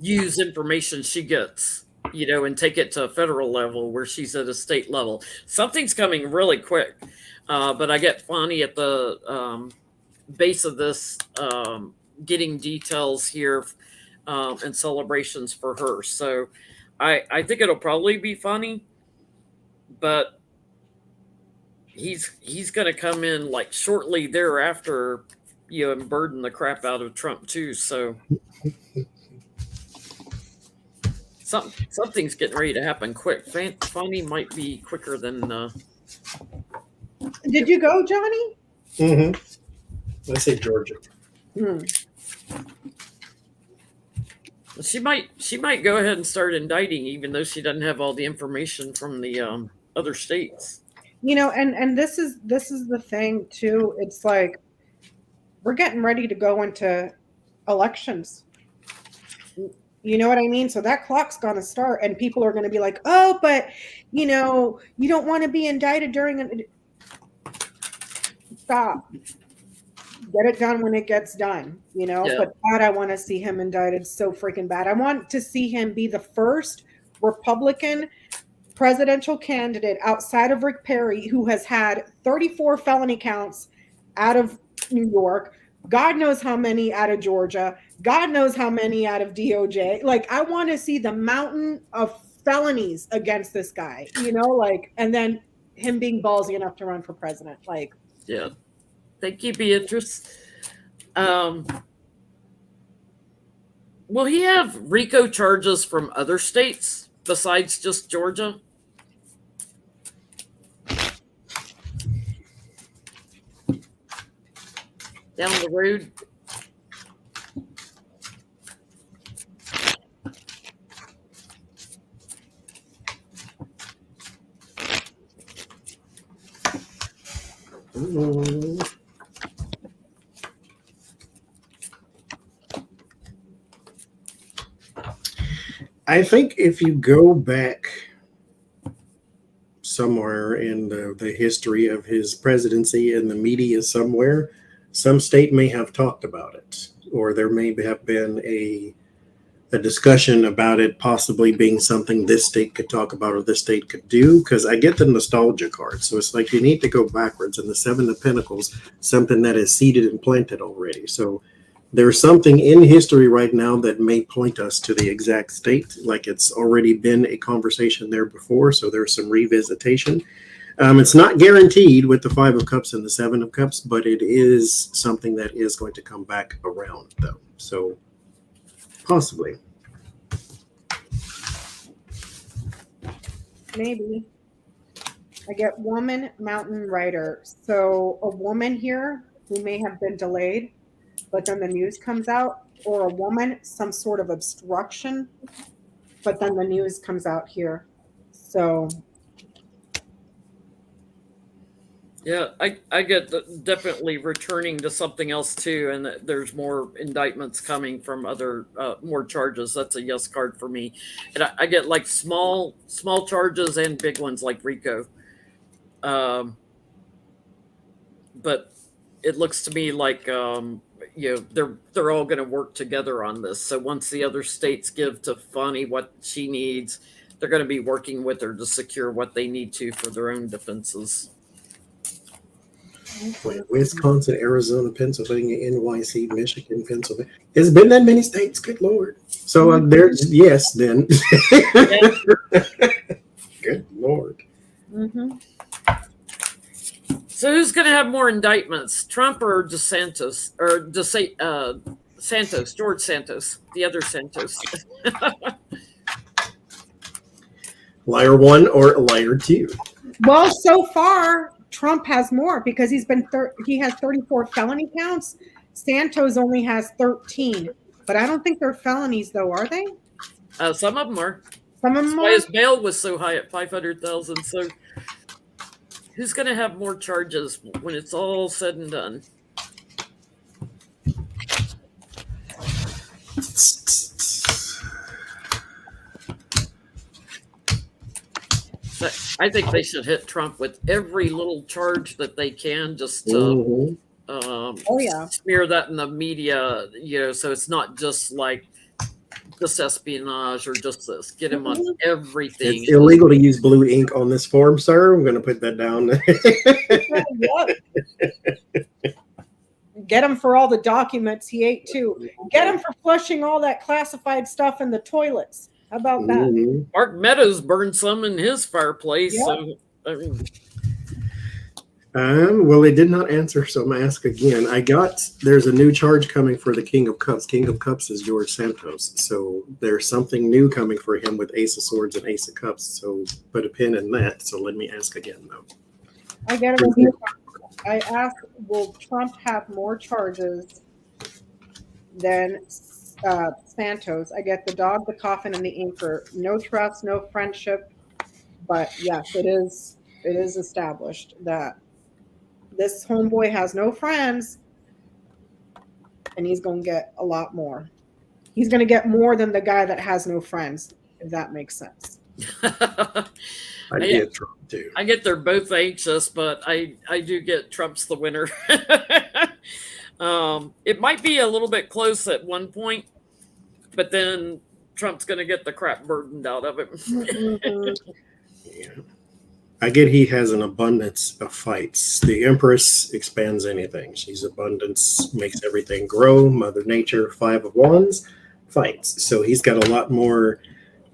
use information she gets, and take it to a federal level where she's at a state level. Something's coming really quick. But I get Fani at the base of this, getting details here and celebrations for her. So I think it'll probably be Fani, but he's going to come in like shortly thereafter, and burden the crap out of Trump too. So something's getting ready to happen quick. Fani might be quicker than. Did you go, Johnny? Mm-hmm. I say Georgia. Hmm. She might go ahead and start indicting, even though she doesn't have all the information from the other states. And this is the thing too. It's like we're getting ready to go into elections. You know what I mean? So that clock's going to start, and people are going to be like, "Oh, but you don't want to be indicted during an." Stop. Get it done when it gets done, Yeah. But God, I want to see him indicted so freaking bad. I want to see him be the first Republican presidential candidate outside of Rick Perry who has had 34 felony counts out of New York. God knows how many out of Georgia. God knows how many out of DOJ. Like, I want to see the mountain of felonies against this guy, and then him being ballsy enough to run for president. Like, yeah. Thank you, Beatrice. Will he have RICO charges from other states besides just Georgia? Down the road? I think if you go back somewhere in the history of his presidency in the media somewhere, some state may have talked about it, or there may have been a discussion about it possibly being something this state could talk about or this state could do, because I get the nostalgia card. So it's like you need to go backwards. And the Seven of Pentacles, something that is seeded and planted already. So there's something in history right now that may point us to the exact state, like it's already been a conversation there before. So there's some revisitation. It's not guaranteed with the Five of Cups and the Seven of Cups, but it is something that is going to come back around, though. So possibly. maybe. I get woman, mountain writer. So a woman here who may have been delayed, but then the news comes out, or a woman, some sort of obstruction, but then the news comes out here. So yeah, I get definitely returning to something else too, and there's more indictments coming from other more charges. That's a yes card for me, and I get like small charges and big ones like RICO, but it looks to me like they're all going to work together on this. So once the other states give to Fonnie what she needs, they're going to be working with her to secure what they need to for their own defenses. Wisconsin, Arizona, Pennsylvania, NYC, Michigan, Pennsylvania. It's been that many states. Good Lord. So there's yes, then. Good Lord. mm-hmm. So who's going to have more indictments, Trump or DeSantis, or Santos, George Santos, the other Santos? Liar 1 or liar 2? Well, so far Trump has more because he has 34 felony counts. Santos only has 13, but I don't think they're felonies, though, are they? Some of them are. Some of them That's why are. his bail was so high at $500,000. So who's going to have more charges when it's all said and done? I think they should hit Trump with every little charge that they can, just to smear that in the media, so it's not just like this espionage or just this. Get him on everything. It's illegal to use blue ink on this form, sir. I'm going to put that down. Get him for all the documents he ate too. Get him for flushing all that classified stuff in the toilets. How about that? Mm-hmm. Mark Meadows burned some in his fireplace. Yep. So, I mean, well, they did not answer, so I'm going to ask again. There's a new charge coming for the King of Cups. King of Cups is George Santos. So there's something new coming for him with Ace of Swords and Ace of Cups. So put a pin in that. So let me ask again, though. I get I asked, will Trump have more charges than Santos? I get the dog, the coffin, and the anchor. No trust, no friendship. But yes, it is established that this homeboy has no friends, and he's going to get a lot more. He's going to get more than the guy that has no friends, if that makes sense. I get Trump too. I get they're both anxious, but I do get Trump's the winner. It might be a little bit close at one point, but then Trump's going to get the crap burdened out of him. Yeah. I get he has an abundance of fights. The Empress expands anything. She's abundance, makes everything grow. Mother Nature, 5 of Wands, fights. So he's got a lot more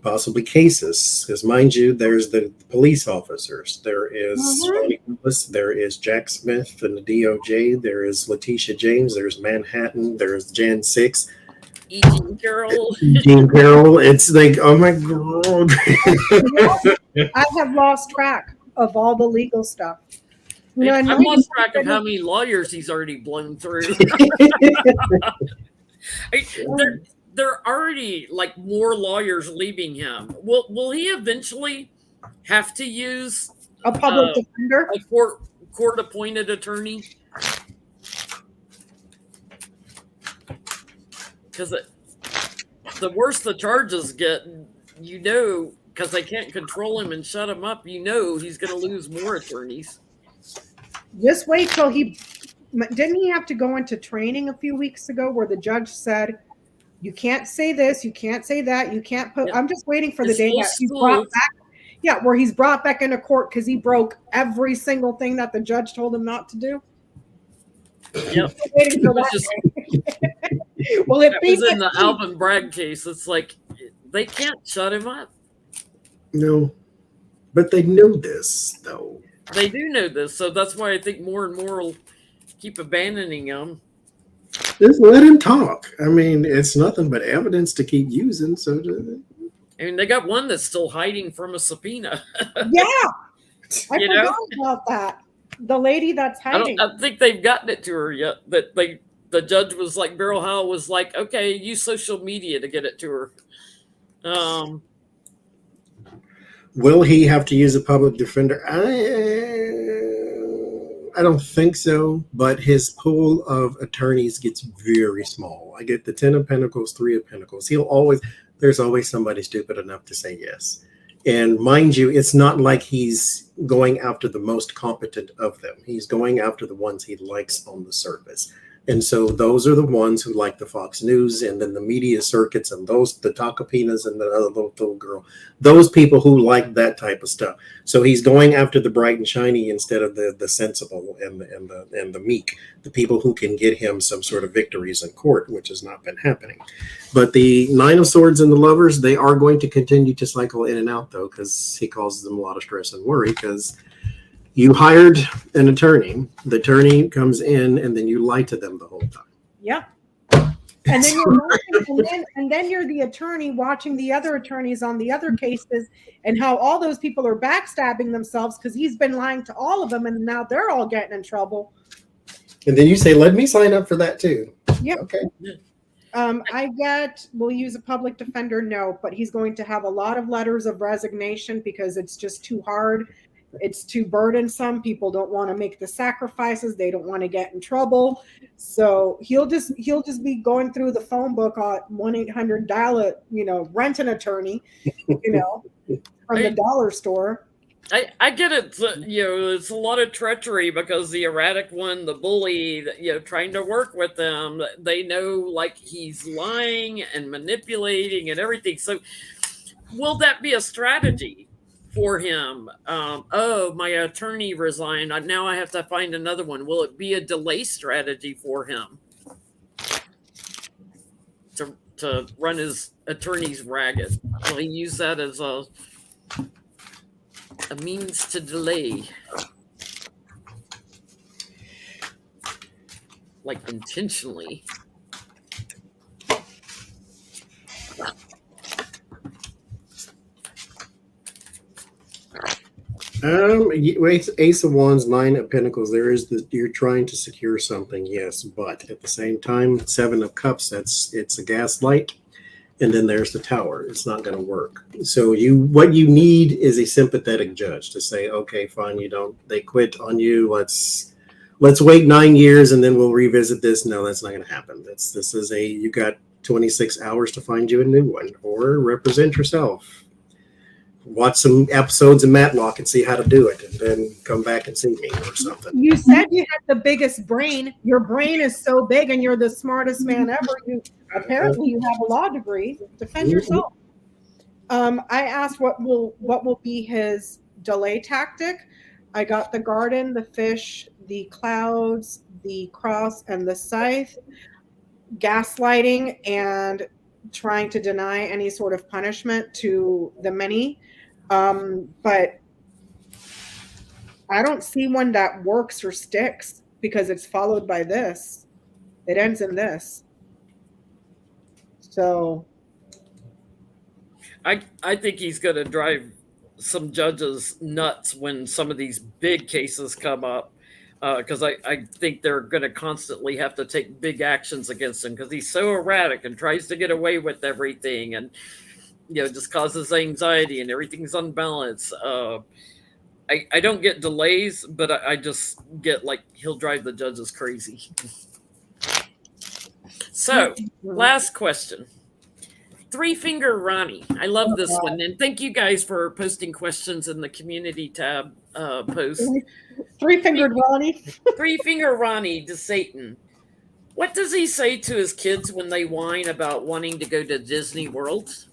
possibly cases. Because mind you, there's the police officers. There is Willis. There is Jack Smith and the DOJ. There is Letitia James. There's Manhattan. There's Jan 6. Eugene Carroll. It's like, oh my God. I have lost track of all the legal stuff. You know, I've lost track of how many lawyers he's already blown through. There are already like more lawyers leaving him. Will he eventually have to use a public defender, a court appointed attorney? Because the worse the charges get, because they can't control him and shut him up, he's going to lose more attorneys. Just wait till didn't he have to go into training a few weeks ago where the judge said, you can't say this, you can't say that, you can't put, I'm just waiting for the day that he's brought back. Yeah, where he's brought back into court because he broke every single thing that the judge told him not to do. Yep. Waiting for that. Well, it was in the Alvin Bragg case. It's like they can't shut him up. No, but they know this, though. They do know this, so that's why I think more and more will keep abandoning him. Just let him talk. I mean, it's nothing but evidence to keep using. So, I mean, they got one that's still hiding from a subpoena. Yeah, I forgot about that. The lady that's hiding. I don't think they've gotten it to her yet. That the judge was like, Beryl Howell was like, okay, use social media to get it to her. Will he have to use a public defender? I don't think so, but his pool of attorneys gets very small. I get the 10 of Pentacles, 3 of Pentacles. There's always somebody stupid enough to say yes. And mind you, it's not like he's going after the most competent of them. He's going after the ones he likes on the surface. And so those are the ones who like the Fox News and then the media circuits and the Tacapinas and the other little girl, those people who like that type of stuff. So he's going after the bright and shiny instead of the sensible and the meek, the people who can get him some sort of victories in court, which has not been happening. But the 9 of Swords and the Lovers, they are going to continue to cycle in and out, though, because he causes them a lot of stress and worry because you hired an attorney. The attorney comes in, and then you lie to them the whole time. Yeah, and then you're watching, and then you're the attorney watching the other attorneys on the other cases, and how all those people are backstabbing themselves because he's been lying to all of them, and now they're all getting in trouble. And then you say, "Let me sign up for that too." Yeah. Okay. We'll use a public defender. No, but he's going to have a lot of letters of resignation because it's just too hard. It's too burdensome. People don't want to make the sacrifices. They don't want to get in trouble. So he'll just be going through the phone book on 1-800 dial it, rent an attorney, from the dollar store. I get it. It's a lot of treachery because the erratic one, the bully, trying to work with them, they know like he's lying and manipulating and everything. So will that be a strategy for him? My attorney resigned. Now I have to find another one. Will it be a delay strategy for him to run his attorneys ragged? Will he use that as a means to delay? Like intentionally? Ace of Wands, Nine of Pentacles. You're trying to secure something, yes, but at the same time, Seven of Cups. It's a gaslight, and then there's the Tower. It's not going to work. So what you need is a sympathetic judge to say, okay, fine, they quit on you. Let's wait 9 years and then we'll revisit this. No, that's not going to happen. You got 26 hours to find you a new one, or represent yourself. Watch some episodes of Matlock and see how to do it, and then come back and see me or something. You said you had the biggest brain. Your brain is so big, and you're the smartest man ever. Apparently you have a law degree. Defend yourself. I asked what will be his delay tactic. I got the garden, the fish, the clouds, the cross, and the scythe. Gaslighting and trying to deny any sort of punishment to the many. But I don't see one that works or sticks, because it's followed by this. It ends in this. So I think he's going to drive some judges nuts when some of these big cases come up, because I think they're going to constantly have to take big actions against him, because he's so erratic and tries to get away with everything, and just causes anxiety and everything's unbalanced. I don't get delays, but I just get he'll drive the judges crazy. So, last question. Three Finger Ronnie. I love this one. And thank you guys for posting questions in the community tab post. Three-fingered Ronnie. Three Finger Ronnie to Satan. What does he say to his kids when they whine about wanting to go to Disney World?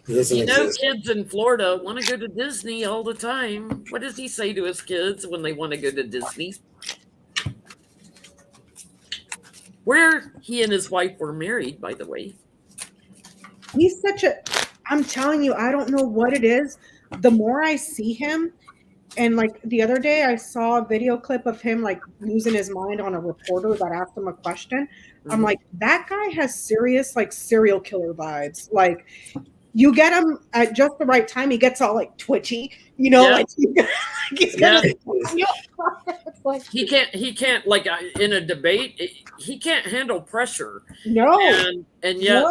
Kids in Florida want to go to Disney all the time. What does he say to his kids when they want to go to Disney? Where he and his wife were married, by the way. He's I'm telling you, I don't know what it is. The more I see him, and the other day I saw a video clip of him losing his mind on a reporter that asked him a question. Mm-hmm. I'm like, that guy has serious serial killer vibes. You get him at just the right time, he gets all twitchy, he's gonna, he can't in a debate, he can't handle pressure. No. And yet,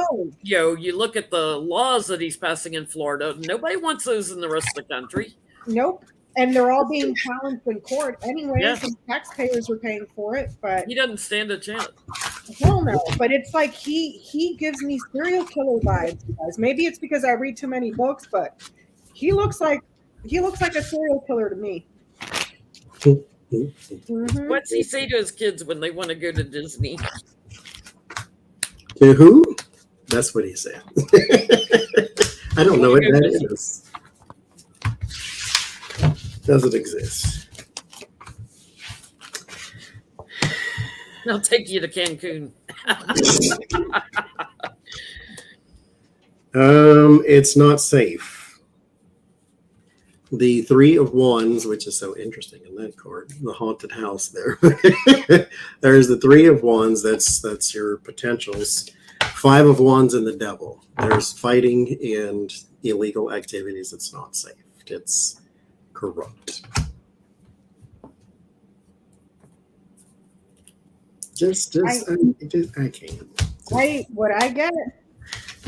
you look at the laws that he's passing in Florida, nobody wants those in the rest of the country. Nope. And they're all being challenged in court anyway. Yeah. Some taxpayers are paying for it, but he doesn't stand a chance. Hell no. But it's he gives me serial killer vibes, guys. Maybe it's because I read too many books, but he looks like a serial killer to me. Mm-hmm. What's he say to his kids when they want to go to Disney? To who? That's what he said. I don't know what that is. Doesn't exist. I'll take you to Cancun. It's not safe. The Three of Wands, which is so interesting in that card, the haunted house there. There's the Three of Wands. That's your potentials. Five of Wands and the Devil. There's fighting and illegal activities. It's not safe. It's corrupt. I can't. What I get.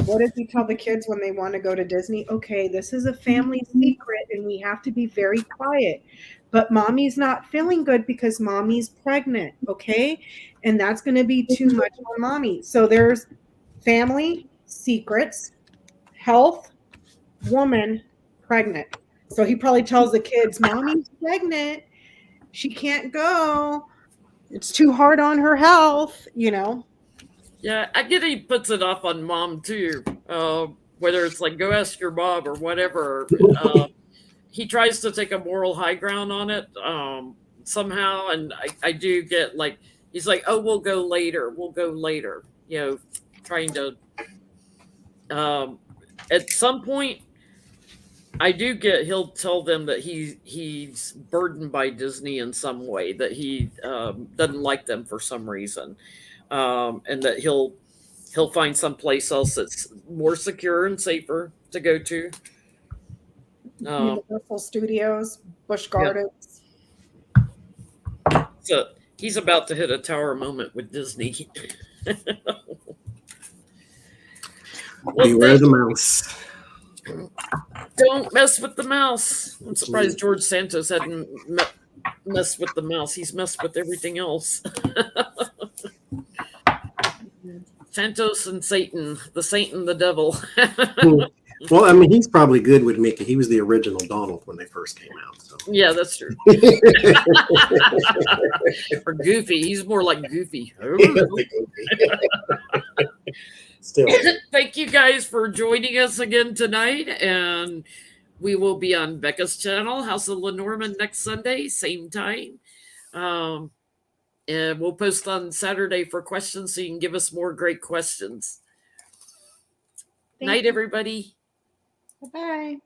What does he tell the kids when they want to go to Disney? Okay, this is a family secret and we have to be very quiet. But mommy's not feeling good because mommy's pregnant, okay? And that's going to be too much on mommy. So there's family, secrets, health, woman, pregnant. So he probably tells the kids, mommy's pregnant. She can't go. It's too hard on her health, Yeah, I get he puts it off on mom too. Whether it's go ask your mom or whatever. He tries to take a moral high ground on it somehow. And I do get he's oh, we'll go later. Trying to, at some point, I do get he'll tell them that he's burdened by Disney in some way, that he doesn't like them for some reason. And that he'll find someplace else that's more secure and safer to go to. Universal Studios, Busch Yeah. Gardens. So he's about to hit a tower moment with Disney. Beware the mouse. Don't mess with the mouse. I'm surprised George Santos hadn't messed with the mouse. He's messed with everything else. Santos and Satan, the saint and the devil. Well, I mean, he's probably good with Mickey. He was the original Donald when they first came out. So. Yeah, that's true. Or Goofy. He's more like Goofy. Still. Thank you guys for joining us again tonight. And we will be on Becca's channel, House of Lenormand, next Sunday, same time. And we'll post on Saturday for questions so you can give us more great questions. Night, everybody. Bye-bye.